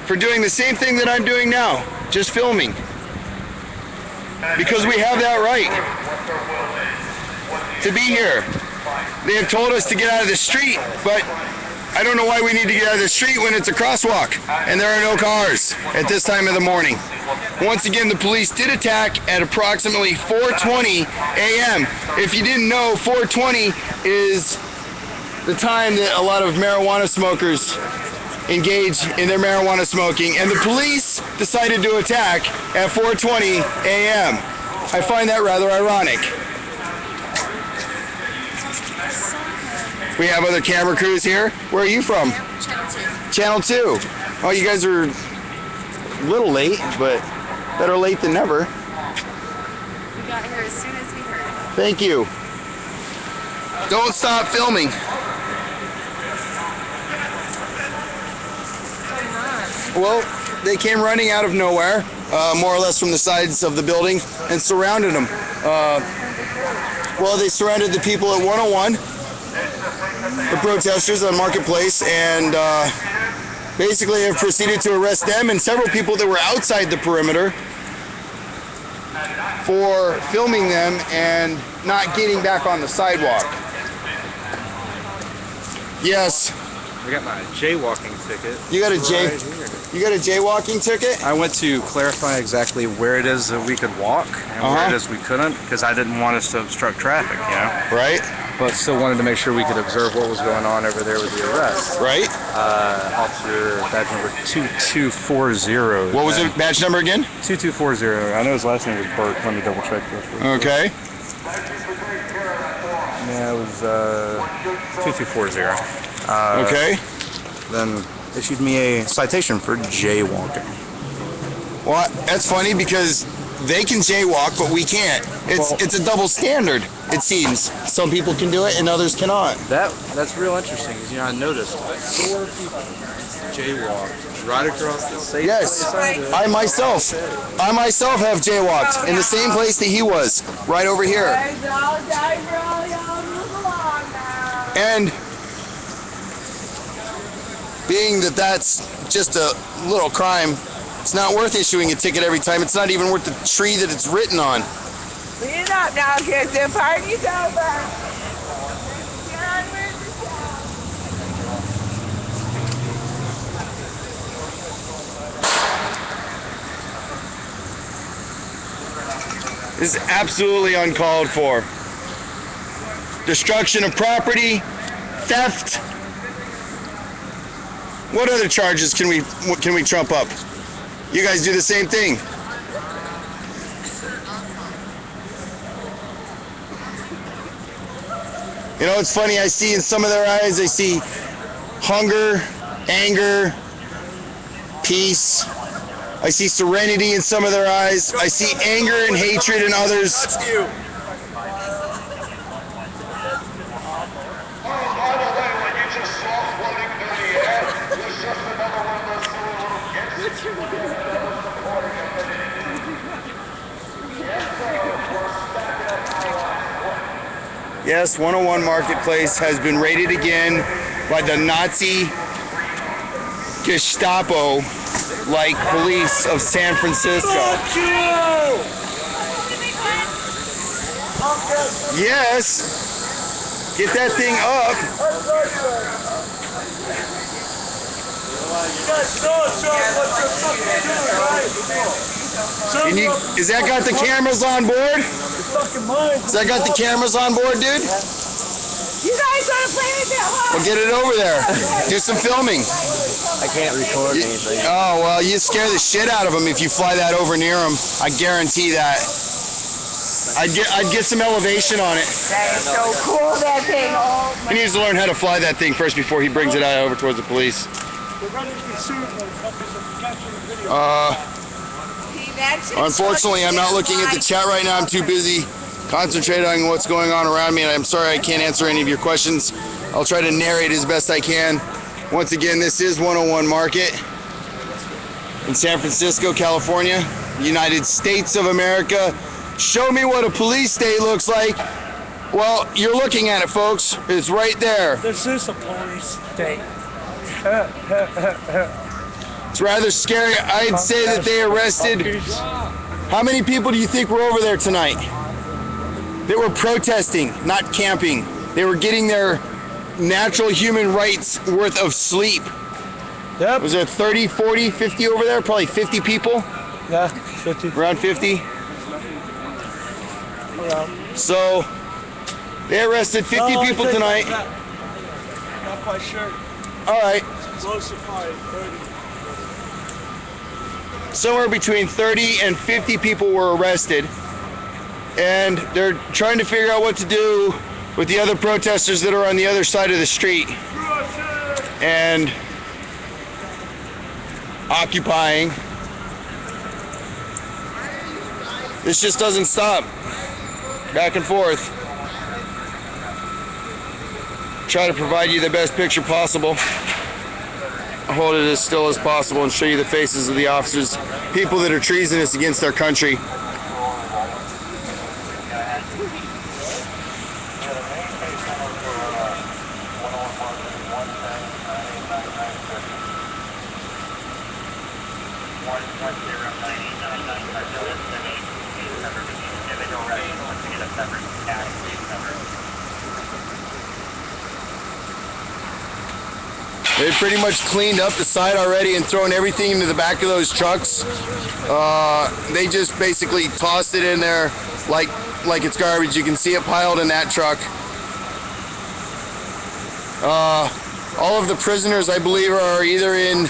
for doing the same thing that I'm doing now, just filming. Because we have that right to be here. They have told us to get out of the street, but I don't know why we need to get out of the street when it's a crosswalk and there are no cars at this time of the morning. Once again, the police did attack at approximately 4:20 a.m. If you didn't know, 4:20 is the time that a lot of marijuana smokers engage in their marijuana smoking, and the police decided to attack at 4:20 a.m. I find that rather ironic. We have other camera crews here. Where are you from? Channel 2. Oh, you guys are a little late, but better late than never. We got here as soon as we heard. Thank you. Don't stop filming. Well, they came running out of nowhere, more or less from the sides of the building, and surrounded them. Well, they surrounded the people at 101, the protesters on Marketplace, and basically have proceeded to arrest them and several people that were outside the perimeter for filming them and not getting back on the sidewalk. Yes. I got my jaywalking ticket. You got a right you got a jaywalking ticket? I went to clarify exactly where it is that we could walk and where it is we couldn't, because I didn't want us to obstruct traffic, you know? Right. But still wanted to make sure we could observe what was going on over there with the arrest. Right. Officer badge number 2240. What was it, badge number again? 2240. I know his last name was Burt. Let me double check this. Okay. Yeah, it was 2240. Okay. Then issued me a citation for jaywalking. Well, that's funny because they can jaywalk, but we can't. It's a double standard, it seems. Some people can do it and others cannot. That's real interesting, because I noticed 4 people jaywalked right across the same Yes, place. I myself have jaywalked in the same place that he was, right over here. And being that that's just a little crime, it's not worth issuing a ticket every time. It's not even worth the tree that it's written on. Clean up now, kids. The party's over. John, where's the This is absolutely uncalled for. Destruction of property, theft. What other charges can we trump up? You guys do the same thing. You know, it's funny, I see in some of their eyes, I see hunger, anger, peace. I see serenity in some of their eyes. I see anger and hatred in others. That's you. Yes, 101 Marketplace has been raided again by the Nazi Gestapo-like police of San Francisco. Yes, get that thing up. Can you, is that got the cameras on board? Has that got the cameras on board, dude? You guys want to play with that? Well, get it over there. Do some filming. I can't record anything. Oh, well, you scare the shit out of them if you fly that over near them. I guarantee that. I'd get some elevation on it. That is so cool, that thing. Oh, He needs to learn how to fly that thing first before he brings it out over towards the police. Unfortunately, I'm not looking at the chat right now. I'm too busy concentrating on what's going on around me, and I'm sorry I can't answer any of your questions. I'll try to narrate as best I can. Once again, this is 101 Market in San Francisco, California, United States of America. Show me what a police state looks like. Well, you're looking at it, folks. It's right there. This is a police state. It's rather scary. I'd say that they arrested... How many people do you think were over there tonight? They were protesting, not camping. They were getting their natural human rights worth of sleep. Yep. Was there 30, 40, 50 over there? Probably 50 people? Yeah, 50. Around 50? Around. So, they arrested 50 people tonight. Not quite sure. All right. somewhere between 30 and 50 people were arrested, and they're trying to figure out what to do with the other protesters that are on the other side of the street and occupying. This just doesn't stop. Back and forth. Try to provide you the best picture possible. Hold it as still as possible and show you the faces of the officers, people that are treasonous against our country. They pretty much cleaned up the site already and thrown everything into the back of those trucks. They just basically tossed it in there like it's garbage. You can see it piled in that truck. All of the prisoners, I believe, are either in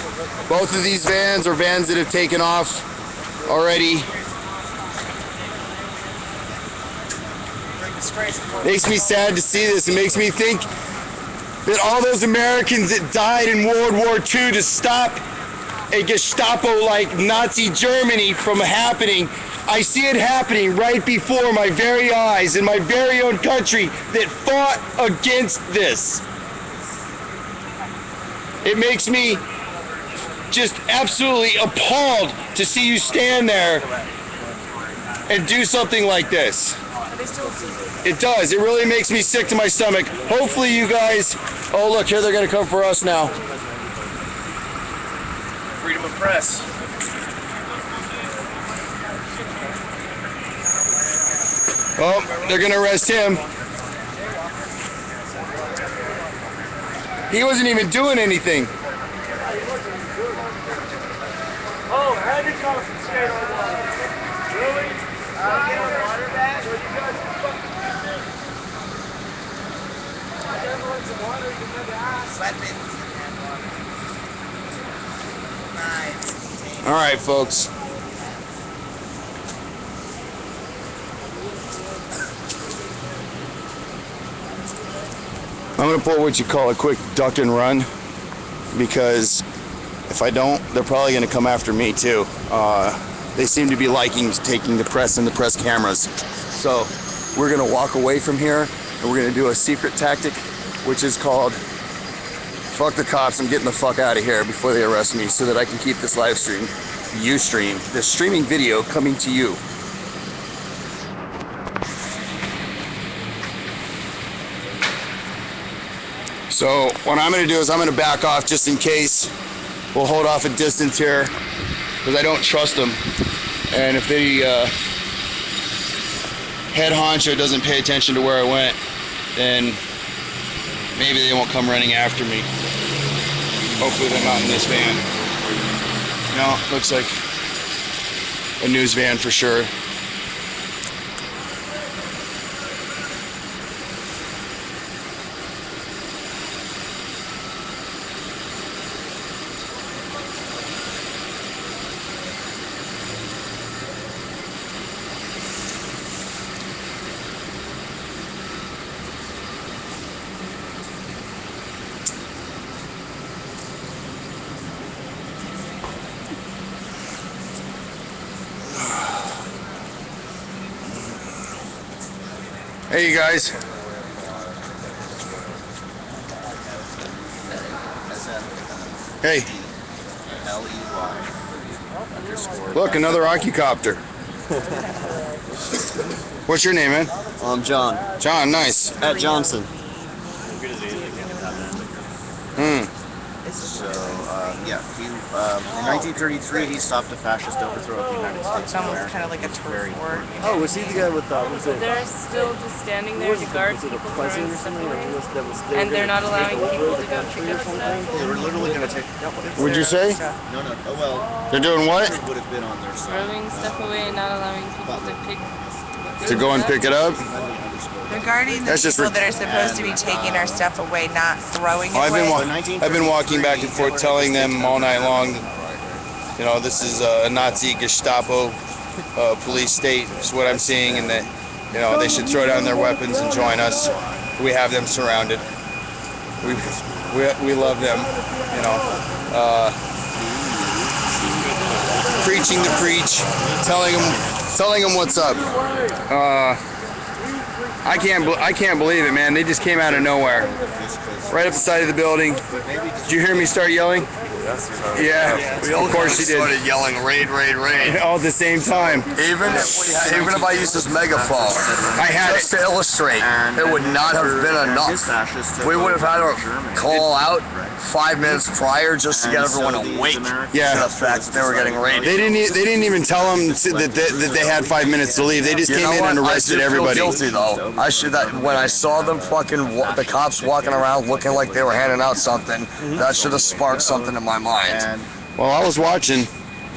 both of these vans or vans that have taken off already. Makes me sad to see this. It makes me think that all those Americans that died in World War II to stop a Gestapo-like Nazi Germany from happening, I see it happening right before my very eyes in my very own country that fought against this. It makes me just absolutely appalled to see you stand there and do something like this. It does. It really makes me sick to my stomach. Hopefully you guys... Oh, look, here they're going to come for us now. Freedom of press. Oh, they're going to arrest him. He wasn't even doing anything. Oh, heavy confiscate on water. Really? Get on water back? So you guys can fucking do this. Everyone's in water, you can never ask. Weapons and water. Knives. All right, folks. I'm going to pull what you call a quick duck and run, because if I don't, they're probably going to come after me too. They seem to be liking taking the press and the press cameras. So we're going to walk away from here and we're going to do a secret tactic, which is called fuck the cops, I'm getting the fuck out of here before they arrest me, so that I can keep this live stream, this streaming video coming to you. So what I'm going to do is I'm going to back off just in case. We'll hold off a distance here because I don't trust them. And if the head honcho doesn't pay attention to where I went, then maybe they won't come running after me. Hopefully they're not in this van. No, looks like a news van for sure. Hey, you guys. Hey. Look, another occupcopter. What's your name, man? I'm John. John, nice. At Johnson. So, yeah, he, in 1933, he stopped a fascist overthrow of the United States of America. Kind of like a turf war. Oh, was he the guy with was it? They're still just standing there to guard people from running stuff away. And they're not allowing people to go pick up stuff. They were literally going to take... What'd you say? No, oh well... They're doing what? It would have been on their side. Throwing stuff away and not allowing people to pick to go and pick it up. Regarding the That's just people that are supposed to be taking our stuff away, not throwing it away. I've been walking back and forth telling them all night long that, you know, this is a Nazi Gestapo police state is what I'm seeing, and that, you know, they should throw down their weapons and join us. We have them surrounded. We love them, you know. Preaching the preach, telling them what's up. I can't believe it, man. They just came out of nowhere, right up the side of the building. Did you hear me start yelling? Yeah, of course you did. Started yelling raid, raid, raid. All at the same time. Even if I used this megaphone, I had just to illustrate, it would not have been enough. We would have had to call out 5 minutes prior just to get everyone awake to the fact that they were getting raided. They didn't even tell them that they had 5 minutes to leave. They just came in and arrested everybody. I feel guilty though. When I saw them the cops walking around looking like they were handing out something, that should have sparked something in my mind. Well, I was watching.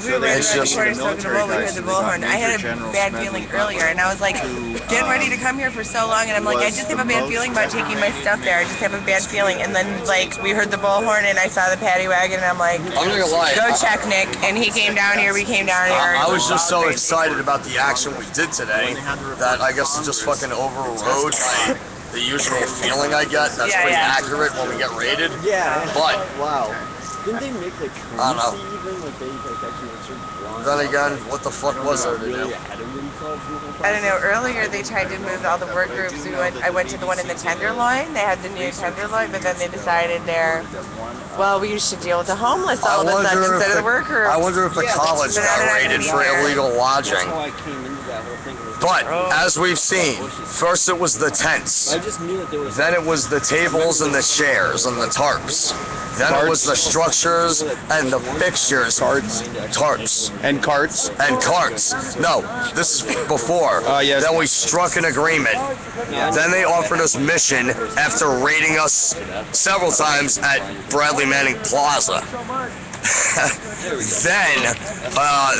We were in the quarters talking about, we heard the bullhorn. I had a bad feeling earlier, and I was like, getting ready to come here for so long, and I'm like, I just have a bad feeling about taking my stuff there. I just have a bad feeling. And then, like, we heard the bullhorn, and I saw the paddy wagon, and I'm like, I'm not gonna lie. Go check, Nick. And he came down here, we came down here. I was just so excited about the action we did today that I guess it just fucking overrode the usual feeling I get. That's pretty accurate when we get raided. Yeah. But wow. Didn't they make like I don't know. even like they like actually answered? Then again, what the fuck was there to do? I don't know. Earlier they tried to move all the work groups. I went to the one in the Tenderloin. They had the new Tenderloin, but then they decided we should deal with the homeless all of a sudden instead of the work groups. I wonder if the college got raided for illegal lodging. But as we've seen, first it was the tents, then it was the tables and the chairs and the tarps, then it was the structures and the fixtures, tarps and carts. No, this is before. Yes. Then we struck an agreement. Then they offered us mission after raiding us several times at Bradley Manning Plaza. Then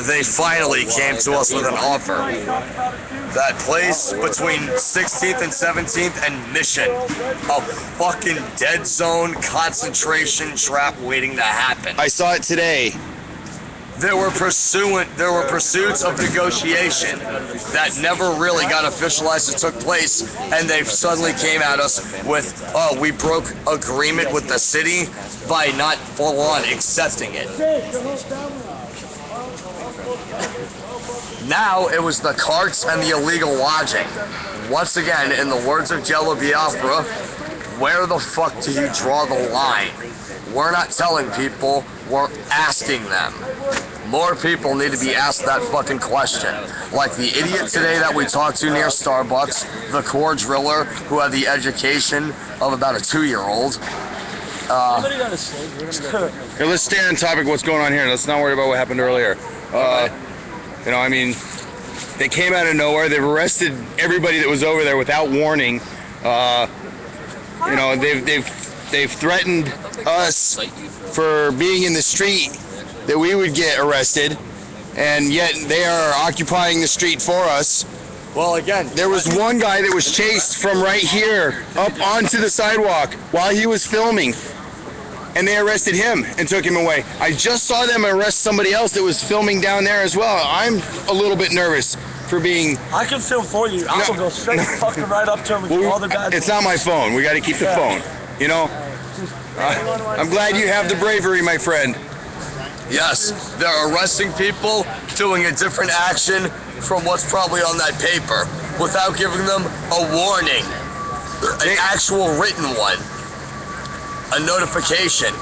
they finally came to us with an offer. That place between 16th and 17th and Mission, a fucking dead zone concentration trap waiting to happen. I saw it today. There were pursuits of negotiation that never really got officialized and took place, and they suddenly came at us with, oh, we broke agreement with the city by not full on accepting it. Now it was the carts and the illegal lodging. Once again, in the words of Jello Biafra, where the fuck do you draw the line? We're not telling people, we're asking them. More people need to be asked that fucking question. Like the idiot today that we talked to near Starbucks, the core driller who had the education of about a 2-year-old. Here, let's stay on topic of what's going on here. Let's not worry about what happened earlier. You know, I mean, they came out of nowhere. They've arrested everybody that was over there without warning. You know, they've threatened us for being in the street that we would get arrested, and yet they are occupying the street for us. Well, again, there was one guy that was chased from right here up onto the sidewalk while he was filming, and they arrested him and took him away. I just saw them arrest somebody else that was filming down there as well. I'm a little bit nervous for being... I can film for you. I will go straight fucking right up to him with all the guys. It's not my phone. We got to keep the phone, you know? I'm glad you have the bravery, my friend. Yes, they're arresting people, doing a different action from what's probably on that paper, without giving them a warning, an actual written one, a notification.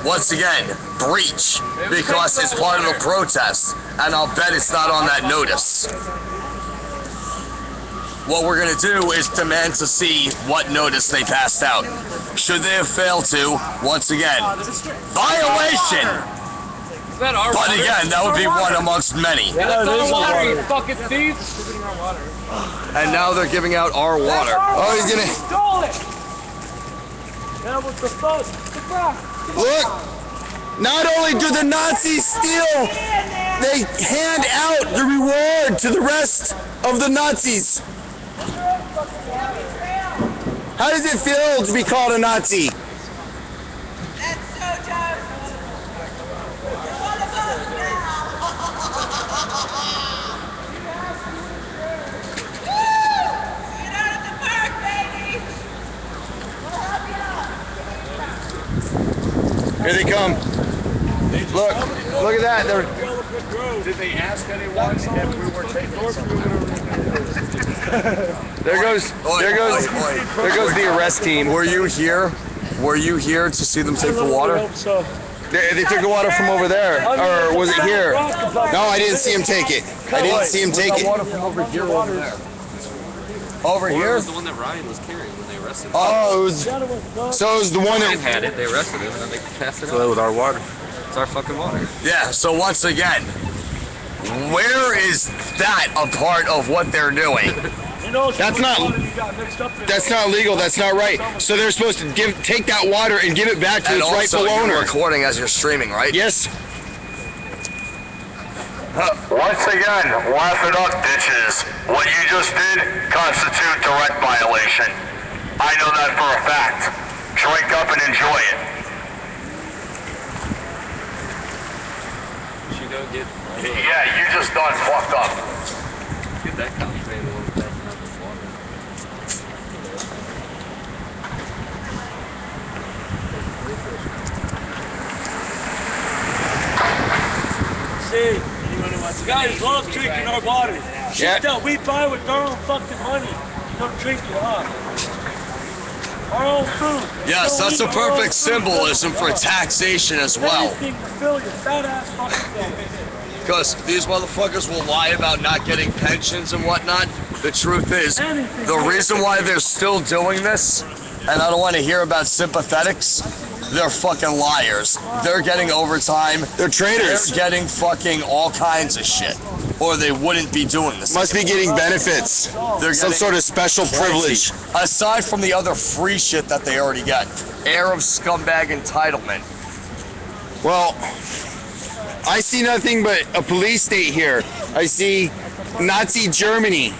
Once again, breach, because it's part of the protest, and I'll bet it's not on that notice. What we're going to do is demand to see what notice they passed out. Should they have failed to, once again, violation! But again, that would be one amongst many. That's our water, you fucking thieves! And now they're giving out our water. Oh, he's gonna... Stole it! Yeah, with the phone. Look! Not only do the Nazis steal, they hand out the reward to the rest of the Nazis. How does it feel to be called a Nazi? That's so dumb. You're one of us now. Get out of the park, baby. We'll help you. Here they come. Look at that. Did they ask anyone if we were taking something? There goes the arrest team. Were you here? Were you here to see them take the water? They took the water from over there, or was it here? No, I didn't see him take it. I didn't see him take it. Water from over here, over there. Over It here? was the one that Ryan was carrying when they arrested him. Oh, it was the one Ryan that had it, they arrested him, and then they passed it So that out. was our water. It's our fucking water. Yeah, so once again, where is that a part of what they're doing? That's not legal. That's not right. So they're supposed to take that water and give it back to And its rightful also, owner. you're recording as you're streaming, right? Yes. Once again, laugh it up, bitches. What you just did constitute direct violation. I know that for a fact. Drink up and enjoy it. She go get Yeah, you just done fucked up. get that cop man the one backing up his water. See, guys love drinking our water. Shit that we buy with our own fucking money. Don't drink it up. Our own food. Yes, Don't that's a eat our own perfect food. symbolism for taxation as well. Anything to fill your fat ass fucking belly. Because these motherfuckers will lie about not getting pensions and whatnot. The truth is, the reason why they're still doing this, and I don't want to hear about sympathetics, they're fucking liars. They're getting overtime. They're traitors. They're getting fucking all kinds of shit. Or they wouldn't be doing this. Must be getting benefits. They're Some getting sort of special privilege. Aside from the other free shit that they already get. Air of scumbag entitlement. Well, I see nothing but a police state here. I see Nazi Germany.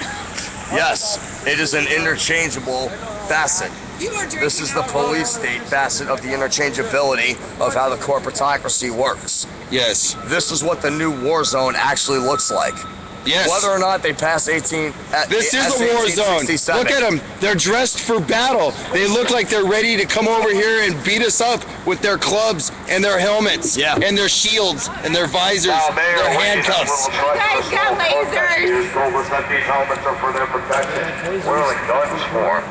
Yes, it is an interchangeable facet. This is the police state facet of the interchangeability of how the corporatocracy works. Yes. This is what the new war zone actually looks like. Yes. Whether or not they pass This is a war zone. Look at them. They're dressed for battle. They look like they're ready to come over here and beat us up with their clubs and their helmets. Yeah. And their shields and their visors, their handcuffs. Guys got lasers. Told us that these helmets are for their protection. What are the guns for?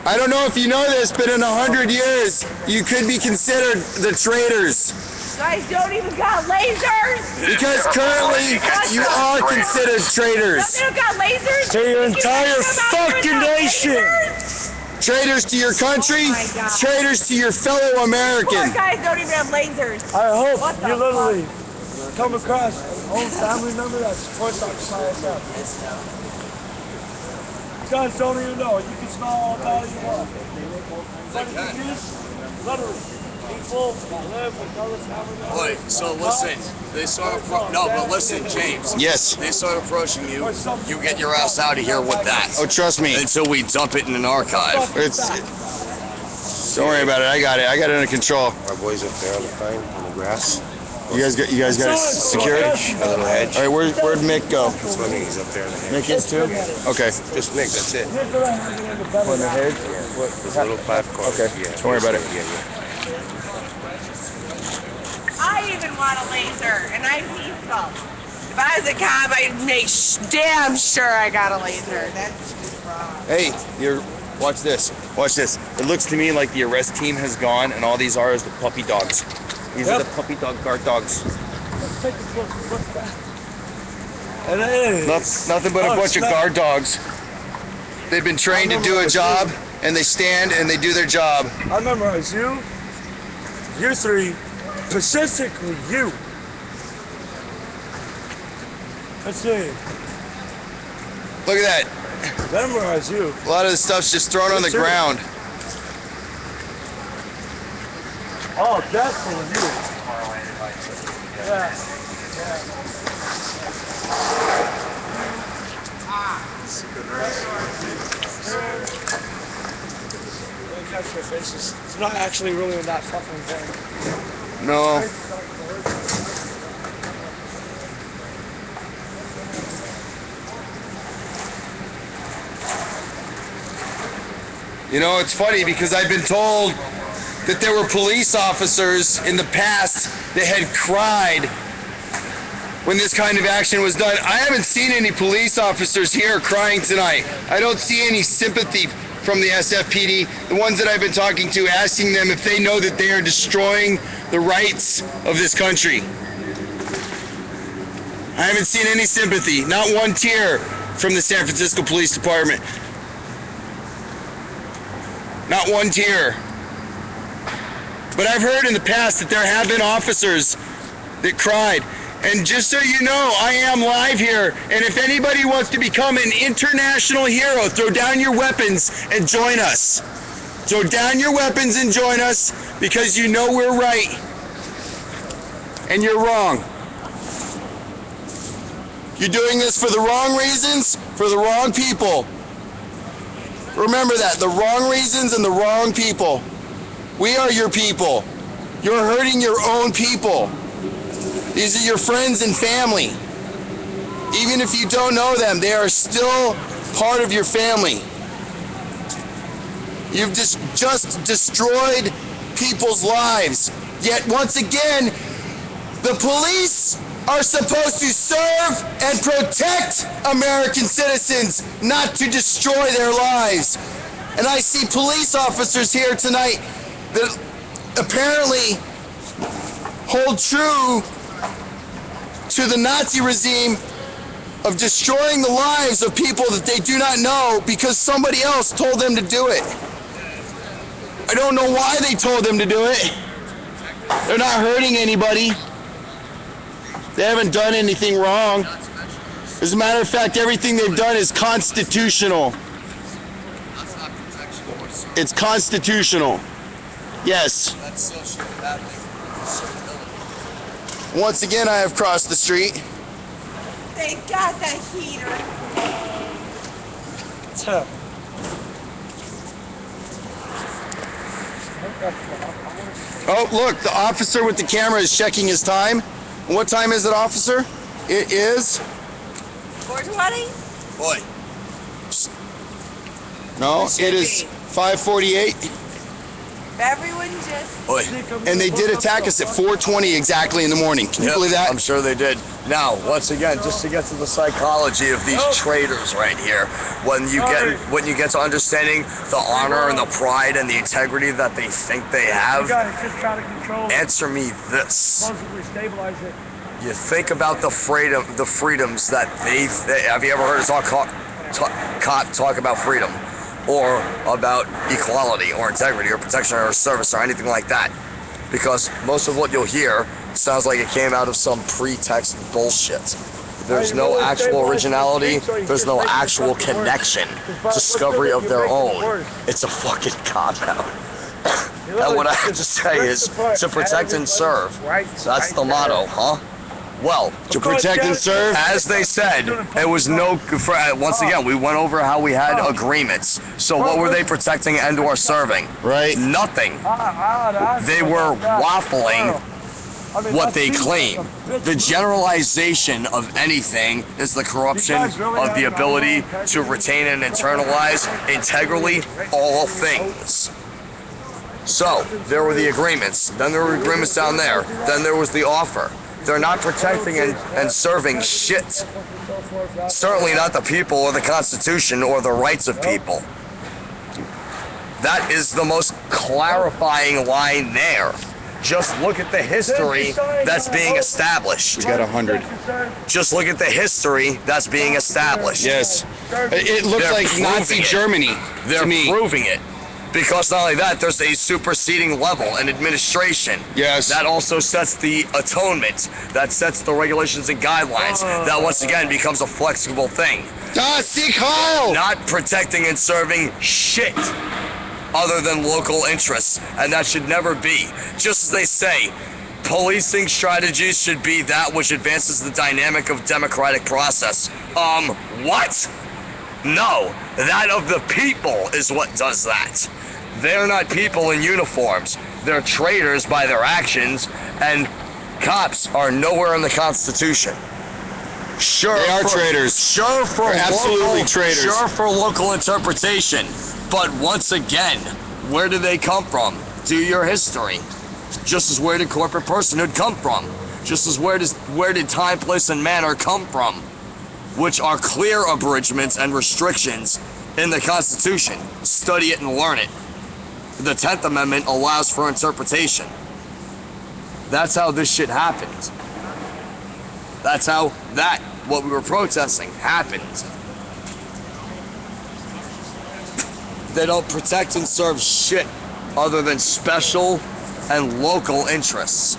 I don't know if you know this, but in 100 years, you could be considered the traitors. Guys don't even got lasers. Because currently, you are considered traitors. They don't got lasers. To your entire fucking nation. Traitors to your country, Oh my God. traitors to your fellow Poor American. guys don't even have lasers. I What hope the you literally come across an old family member that supports our society. Guys don't even know. You can smell all about you want. But it is literally people that live with others having Wait, so listen, they start no, but listen, James. Yes. They start approaching you, you get your ass out of here with that. Oh, trust me. Until we dump it in an archive. Don't worry about it. I got it. I got it under control. Our boys up there on the plane, on the grass. You guys got it secured? A little edge. All right, where'd Mick go? That's what I mean, he's up there on the hedge. Mick is too? Okay. Just Mick, that's it. On the head? This little 5-car. Okay, Yeah. don't worry about it. Yeah. I even want a laser, and I'm peaceful. If I was a cop, I'd make damn sure I got a laser. That's just wrong. Hey, watch this. Watch this. It looks to me like the arrest team has gone, and all these are is the puppy dogs. These are the puppy dog guard dogs. Take a look back. And it is. Nothing but a bunch of guard dogs. They've been trained to do a job, and they stand and they do their job. I memorize you three, specifically you. Let's see. Look at that. Memorize you. A lot of the stuff's just thrown on the ground. Oh, that's for you. Yeah. It's not actually really that fucking important. No. You know, it's funny because I've been told that there were police officers in the past that had cried when this kind of action was done. I haven't seen any police officers here crying tonight. I don't see any sympathy from the SFPD, the ones that I've been talking to, asking them if they know that they are destroying the rights of this country. I haven't seen any sympathy, not one tear from the San Francisco Police Department. Not one tear. But I've heard in the past that there have been officers that cried. And just so you know, I am live here, and if anybody wants to become an international hero, throw down your weapons and join us. Throw down your weapons and join us, because you know we're right. And you're wrong. You're doing this for the wrong reasons, for the wrong people. Remember that, the wrong reasons and the wrong people. We are your people. You're hurting your own people. These are your friends and family. Even if you don't know them, they are still part of your family. You've just destroyed people's lives. Yet once again, the police are supposed to serve and protect American citizens, not to destroy their lives. And I see police officers here tonight that apparently hold true to the Nazi regime of destroying the lives of people that they do not know because somebody else told them to do it. I don't know why they told them to do it. They're not hurting anybody. They haven't done anything wrong. As a matter of fact, everything they've done is constitutional. It's constitutional. Yes. Once again, I have crossed the street. They got that heater. Oh, look, the officer with the camera is checking his time. What time is it, officer? It is 4:20? Boy. No, it is 5:48. Everyone just... Boy. And they did attack us at 4:20 exactly in the morning. Can you believe that? I'm sure they did. Now, once again, just to get to the psychology of these traitors right here, when you get to understanding the honor and the pride and the integrity that they think they have, answer me this. You think about the freedoms that have you ever heard a cop talk about freedom? Or about equality or integrity or protection or service or anything like that, because most of what you'll hear sounds like it came out of some pretext bullshit. There's no actual originality, there's no actual connection, discovery of their own. It's a fucking cop-out. And what I have to say is to protect and serve. That's the motto, huh? Well, to protect and serve, as they said, it was no. Once again, we went over how we had agreements. So what were they protecting and or serving? Right. Nothing. They were waffling what they claim. The generalization of anything is the corruption of the ability to retain and internalize integrally all things. So there were the agreements. Then there were agreements down there. Then there was the offer. They're not protecting and serving shit. Certainly not the people or the Constitution or the rights of people. That is the most clarifying line there. Just look at the history that's being established. We got 100. Just look at the history that's being established. Yes. It looks like Nazi Germany. They're proving it. Because not only that, there's a superseding level, an administration. Yes. That also sets the atonement, that sets the regulations and guidelines, that once again becomes a flexible thing. Sieg Heil! Not protecting and serving shit other than local interests, and that should never be. Just as they say, policing strategies should be that which advances the dynamic of democratic process. What? No, that of the people is what does that. They're not people in uniforms. They're traitors by their actions, and cops are nowhere in the Constitution. Sure, they are traitors. Sure, for absolutely traitors. Sure, for local interpretation, but once again, where do they come from? Do your history. Just as where did corporate personhood come from? Just as where did time, place, and manner come from? Which are clear abridgments and restrictions in the Constitution. Study it and learn it. The 10th Amendment allows for interpretation. That's how this shit happened. That's how what we were protesting, happened. They don't protect and serve shit other than special and local interests,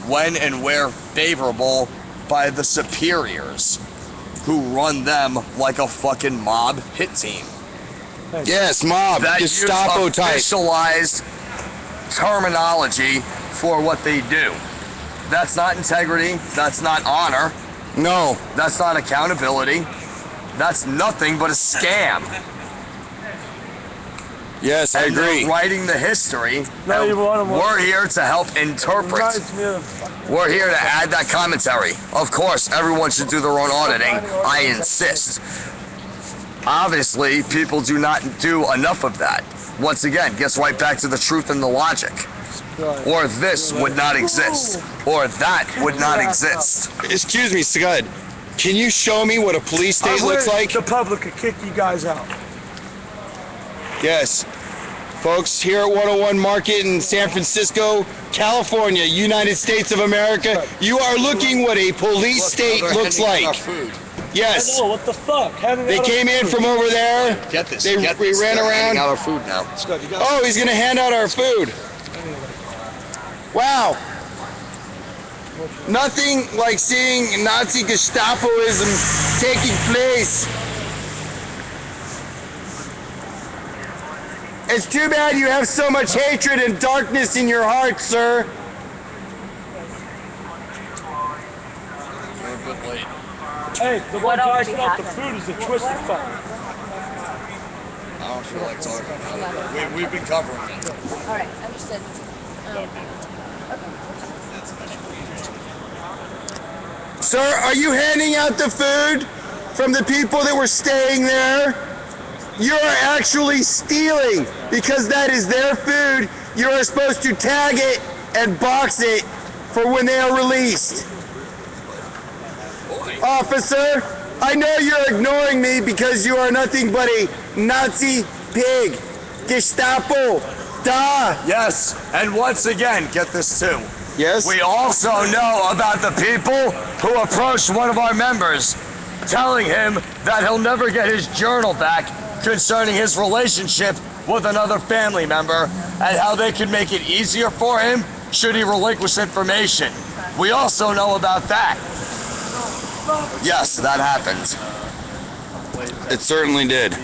when and where favorable by the superiors, who run them like a fucking mob hit team. Yes, mob, that Gestapo type. Officialized terminology for what they do. That's not integrity. That's not honor. No. That's not accountability. That's nothing but a scam. Yes, I agree. Writing the history. We're here to help interpret. We're here to add that commentary. Of course, everyone should do their own auditing. I insist. Obviously, people do not do enough of that. Once again, gets right back to the truth and the logic. Or this would not exist. Or that would not exist. Excuse me, Scud. Can you show me what a police state looks like? The public could kick you guys out. Yes. Folks, here at 101 Market in San Francisco, California, United States of America, you are looking what a police state looks like. Yes. I know, what the fuck? They came in from over there. Get this. We ran around. Handing out our food now. Oh, he's gonna hand out our food. Wow. Nothing like seeing Nazi Gestapoism taking place. It's too bad you have so much hatred and darkness in your heart, sir. We're a bit late. Hey, the one passing out the food is the twisted fuck. I don't feel like talking about it. We've been covering it. Alright, understood. Sir, are you handing out the food from the people that were staying there? You're actually stealing because that is their food. You are supposed to tag it and box it for when they are released. Officer, I know you're ignoring me because you are nothing but a Nazi pig. Gestapo. Da. Yes, and once again, get this too. Yes? We also know about the people who approached one of our members, telling him that he'll never get his journal back concerning his relationship with another family member and how they could make it easier for him should he relinquish information. We also know about that. Yes, that happened. It certainly did.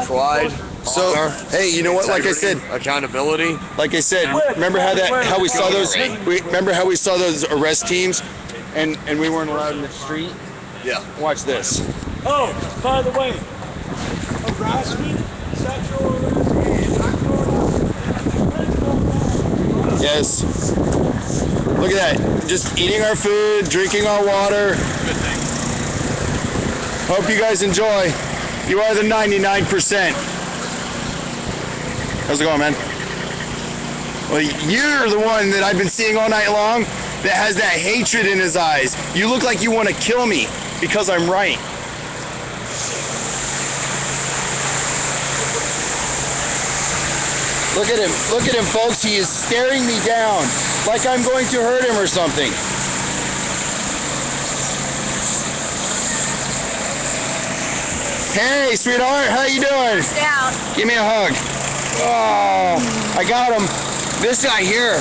Pride. So, honor, hey, you know what? Like I said, accountability. Like I said, remember how we saw those? Remember how we saw those arrest teams, and we weren't allowed in the street. Yeah. Watch this. Oh, by the way, harassment, sexual Yes. Look at that. Just eating our food, drinking our water. Good thing. Hope you guys enjoy. You are the 99%. How's it going, man? Well, you're the one that I've been seeing all night long that has that hatred in his eyes. You look like you want to kill me because I'm right. Look at him, folks. He is staring me down like I'm going to hurt him or something. Hey, sweetheart, how you doing? Down. Give me a hug. Oh, I got him. This guy here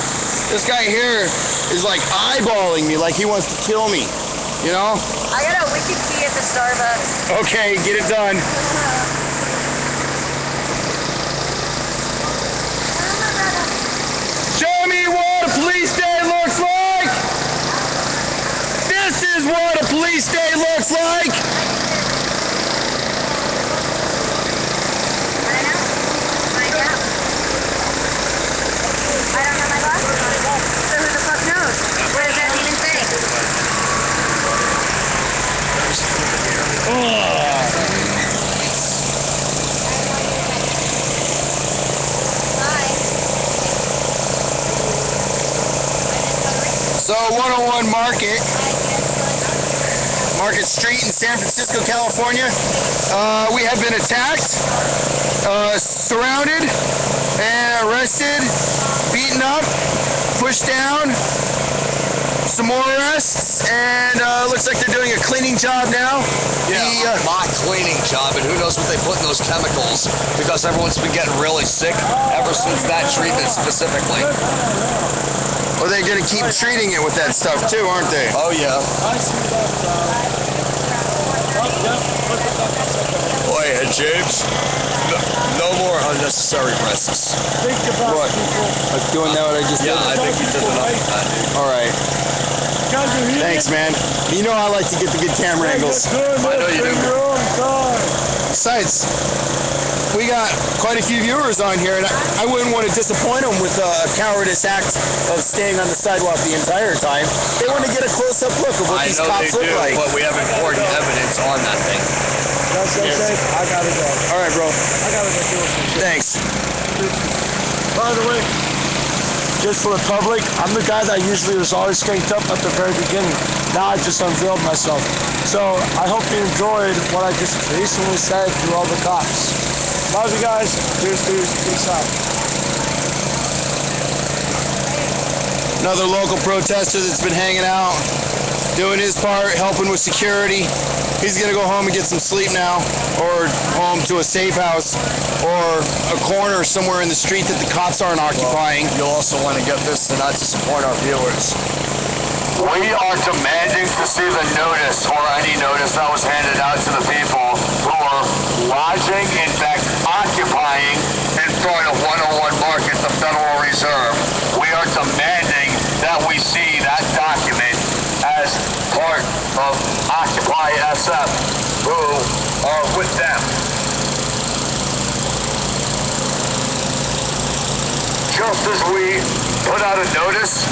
is like eyeballing me, like he wants to kill me. You know? I got a wicked tea at the Starbucks. Okay, get it done. is what a police day looks like. I don't have my glasses on. So who the fuck knows? What does that even say? So 101 Market Street in San Francisco, California. We have been attacked, surrounded, and arrested, beaten up, pushed down, some more arrests, and looks like they're doing a cleaning job now. Yeah, mock cleaning job, and who knows what they put in those chemicals, because everyone's been getting really sick ever since that treatment specifically. Well, they're going to keep treating it with that stuff too, aren't they? Oh, yeah. Oh, yeah, James. No more unnecessary risks. What? Like doing that what I just did? Yeah, I think you did enough of that, dude. All right. Thanks, man. You know I like to get the good camera angles. I know you do. Besides, we got quite a few viewers on here, and I wouldn't want to disappoint them with a cowardice act of staying on the sidewalk the entire time. They want to get a close-up look of what these cops look like. But we have important evidence on that thing. That's okay. I gotta go. All right, bro. I gotta go do it. Thanks. By the way, just for the public, I'm the guy that usually was always skanked up at the very beginning. Now I just unveiled myself. So I hope you enjoyed what I just recently said to all the cops. Love you guys. Peace out. Another local protester that's been hanging out, doing his part, helping with security. He's gonna go home and get some sleep now, or home to a safe house, or a corner somewhere in the street that the cops aren't occupying. You'll also want to get this to not disappoint our viewers. We are demanding to see the notice, or any notice that was handed out to the people who are lodging, in fact occupying, in front of 101 Market, the Federal Reserve. We are demanding that we see that document as part of Occupy SF, who are with them. Just as we put out a notice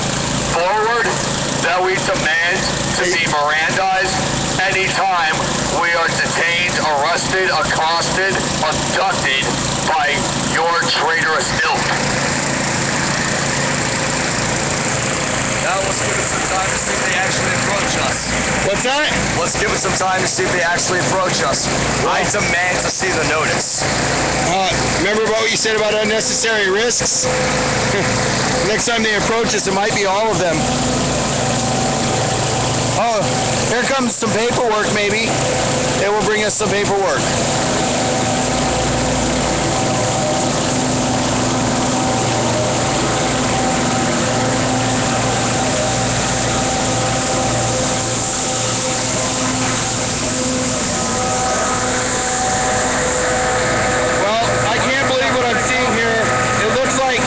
forward that we demand to be Mirandized anytime we are detained, arrested, accosted, abducted by your traitorous ilk. Now let's give it some time to see if they actually approach us. What's that? Let's give it some time to see if they actually approach us. I demand to see the notice. Remember what you said about unnecessary risks? Next time they approach us, it might be all of them. Oh, here comes some paperwork, maybe. They will bring us some paperwork. Well, I can't believe what I'm seeing here. It looks like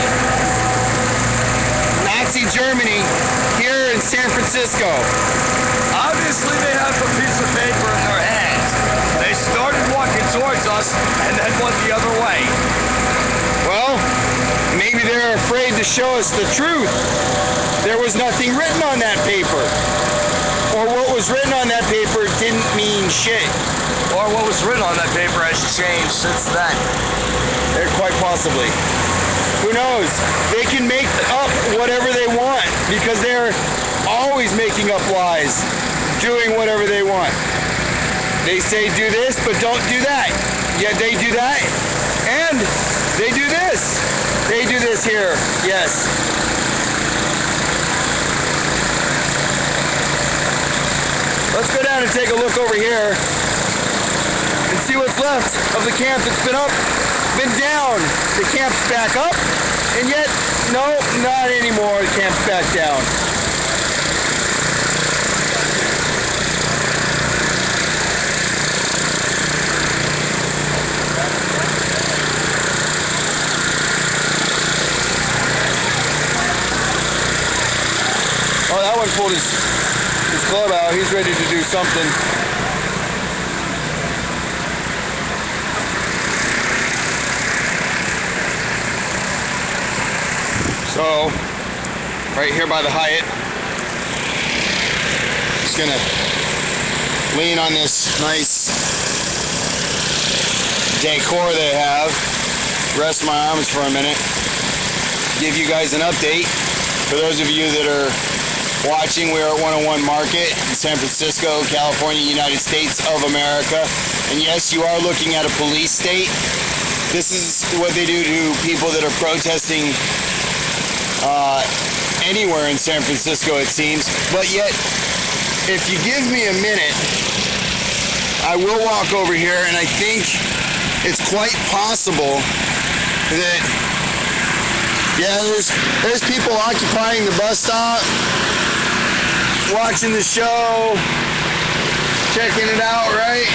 Nazi Germany here in San Francisco. Obviously, they have a piece of paper in their hand. They started walking towards us and then went the other way. Well, maybe they're afraid to show us the truth. There was nothing written on that paper. Or what was written on that paper didn't mean shit. Or what was written on that paper has changed since then. Quite possibly. Who knows? They can make up whatever they want because they're always making up lies, doing whatever they want. They say do this, but don't do that. Yet they do that, and they do this. They do this here, yes. Let's go down and take a look over here and see what's left of the camp that's been up, been down. The camp's back up, and yet, no, not anymore. The camp's back down. Oh, that one pulled his club out. He's ready to do something. So, right here by the Hyatt, just gonna lean on this nice decor they have, rest my arms for a minute, give you guys an update. For those of you that are watching, we're at 101 Market in San Francisco, California, United States of America. And yes, you are looking at a police state. This is what they do to people that are protesting anywhere in San Francisco, it seems. But yet, if you give me a minute, I will walk over here, and I think it's quite possible that, yeah, there's people occupying the bus stop, watching the show, checking it out, right?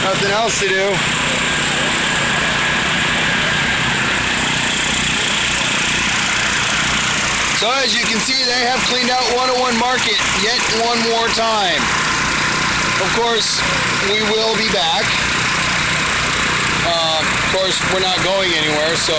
Nothing else to do. So as you can see, they have cleaned out 101 Market yet one more time. Of course, we will be back. Of course, we're not going anywhere, so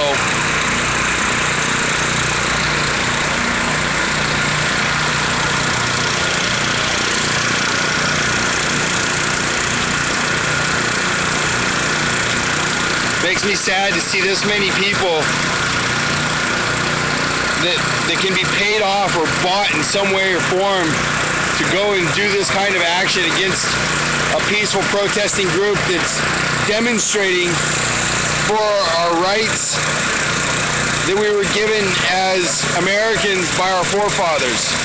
makes me sad to see this many people that can be paid off or bought in some way or form to go and do this kind of action against a peaceful protesting group that's demonstrating for our rights that we were given as Americans by our forefathers.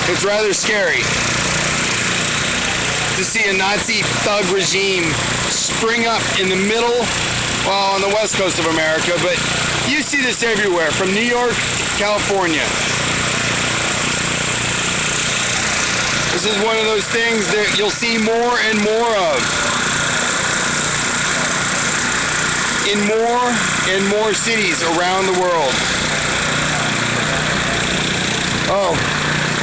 It's rather scary to see a Nazi thug regime spring up in the middle, well, on the west coast of America, but you see this everywhere, from New York to California. This is one of those things that you'll see more and more of in more and more cities around the world. Oh,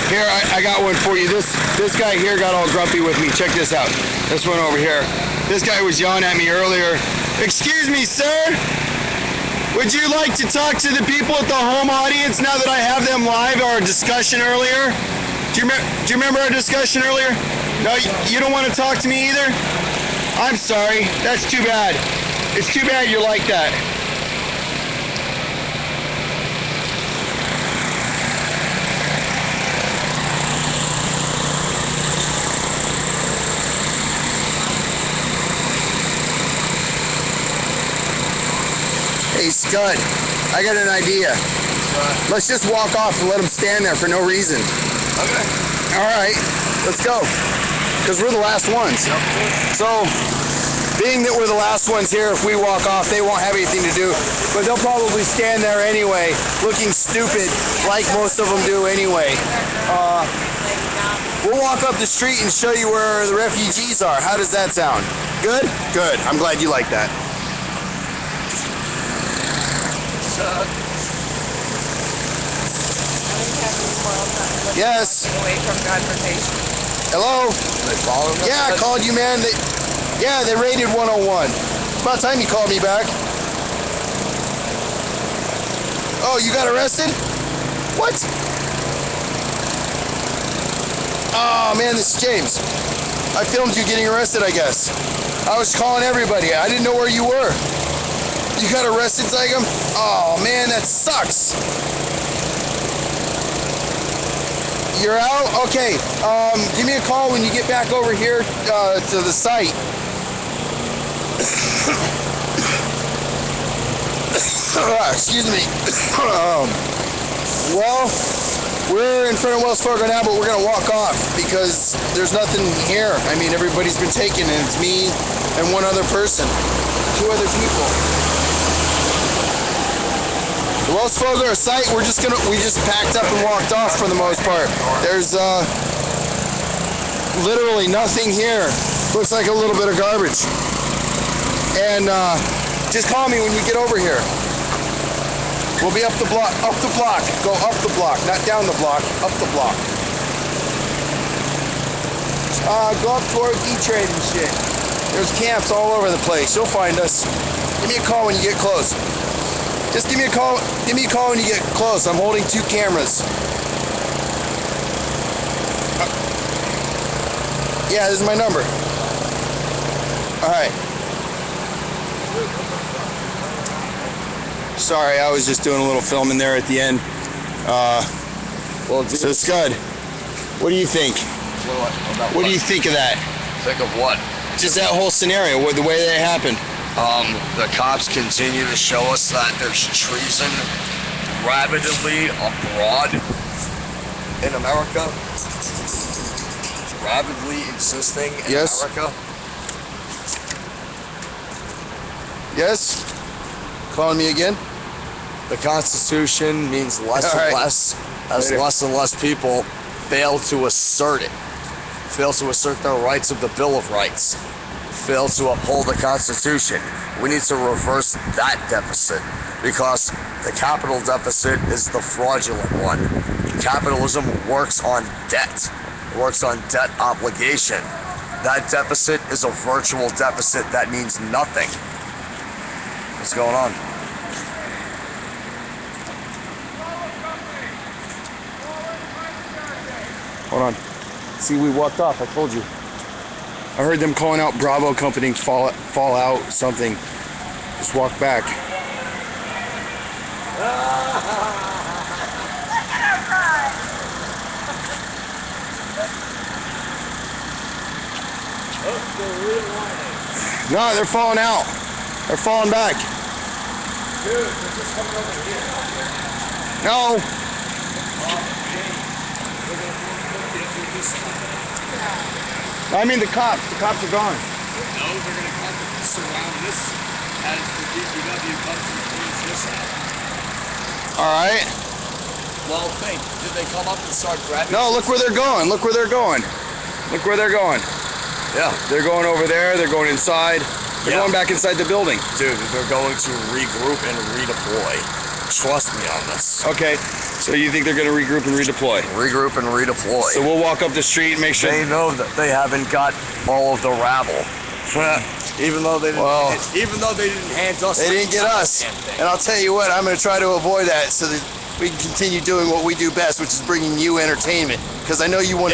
here, I got one for you. This guy here got all grumpy with me. Check this out. This one over here. This guy was yelling at me earlier. Excuse me, sir. Would you like to talk to the people at the home audience now that I have them live? Our discussion earlier? Do you remember our discussion earlier? No, you don't want to talk to me either? I'm sorry. That's too bad. It's too bad you're like that. Hey, Scud, I got an idea. Let's just walk off and let them stand there for no reason. Okay. All right, let's go. Because we're the last ones. Yep. So, being that we're the last ones here, if we walk off, they won't have anything to do. But they'll probably stand there anyway, looking stupid, like most of them do anyway. We'll walk up the street and show you where the refugees are. How does that sound? Good? Good. I'm glad you like that. Yes. Away from confrontation. Hello? Yeah, I called you, man. They raided 101. About time you called me back. Oh, you got arrested? What? Oh, man, this is James. I filmed you getting arrested, I guess. I was calling everybody. I didn't know where you were. You got arrested, Zygum? Oh, man, that sucks. You're out? Okay. Give me a call when you get back over here to the site. Excuse me. Well, we're in front of Wells Fargo now, but we're going to walk off because there's nothing here. I mean, everybody's been taken, and it's me and one other person. 2 other people. The Wells Fargo site, we just packed up and walked off for the most part. There's literally nothing here. Looks like a little bit of garbage. And just call me when you get over here. We'll be up the block. Go up the block, not down the block, up the block. Go up toward E-Trade and shit. There's camps all over the place. You'll find us. Give me a call when you get close. Just give me a call. Give me a call when you get close. I'm holding 2 cameras. Yeah, this is my number. All right. Sorry, I was just doing a little filming there at the end. Well, so Scud, what do you think? What do you think of that? Think of what? Just that whole scenario, the way that it happened. The cops continue to show us that there's treason rapidly abroad in America. Rapidly existing in America. Yes? Calling me again? The Constitution means less and less as less and less people fail to assert it. Fail to assert their rights of the Bill of Rights. Fail to uphold the Constitution. We need to reverse that deficit because the capital deficit is the fraudulent one. Capitalism works on debt. Works on debt obligation. That deficit is a virtual deficit that means nothing. What's going on? Hold on. See, we walked off. I told you. I heard them calling out Bravo Company, fall out, something. Just walk back. No, they're falling out. They're falling back. Dude, they're just coming over here. No. I mean the cops. The cops are gone. No, they're going to come surround this as the DPW comes and cleans this out. All right. Well, think. Did they come up and start grabbing? No, look where they're going. Look where they're going. Look where they're going. Yeah. They're going over there. They're going inside. They're going back inside the building. Dude, they're going to regroup and redeploy. Trust me on this. Okay. So you think they're going to regroup and redeploy? Regroup and redeploy. So we'll walk up the street and make sure. They know that they haven't got all of the rabble. Even though they didn't hand us. They didn't get us. And I'll tell you what, I'm going to try to avoid that so that we can continue doing what we do best, which is bringing you entertainment. Because I know you want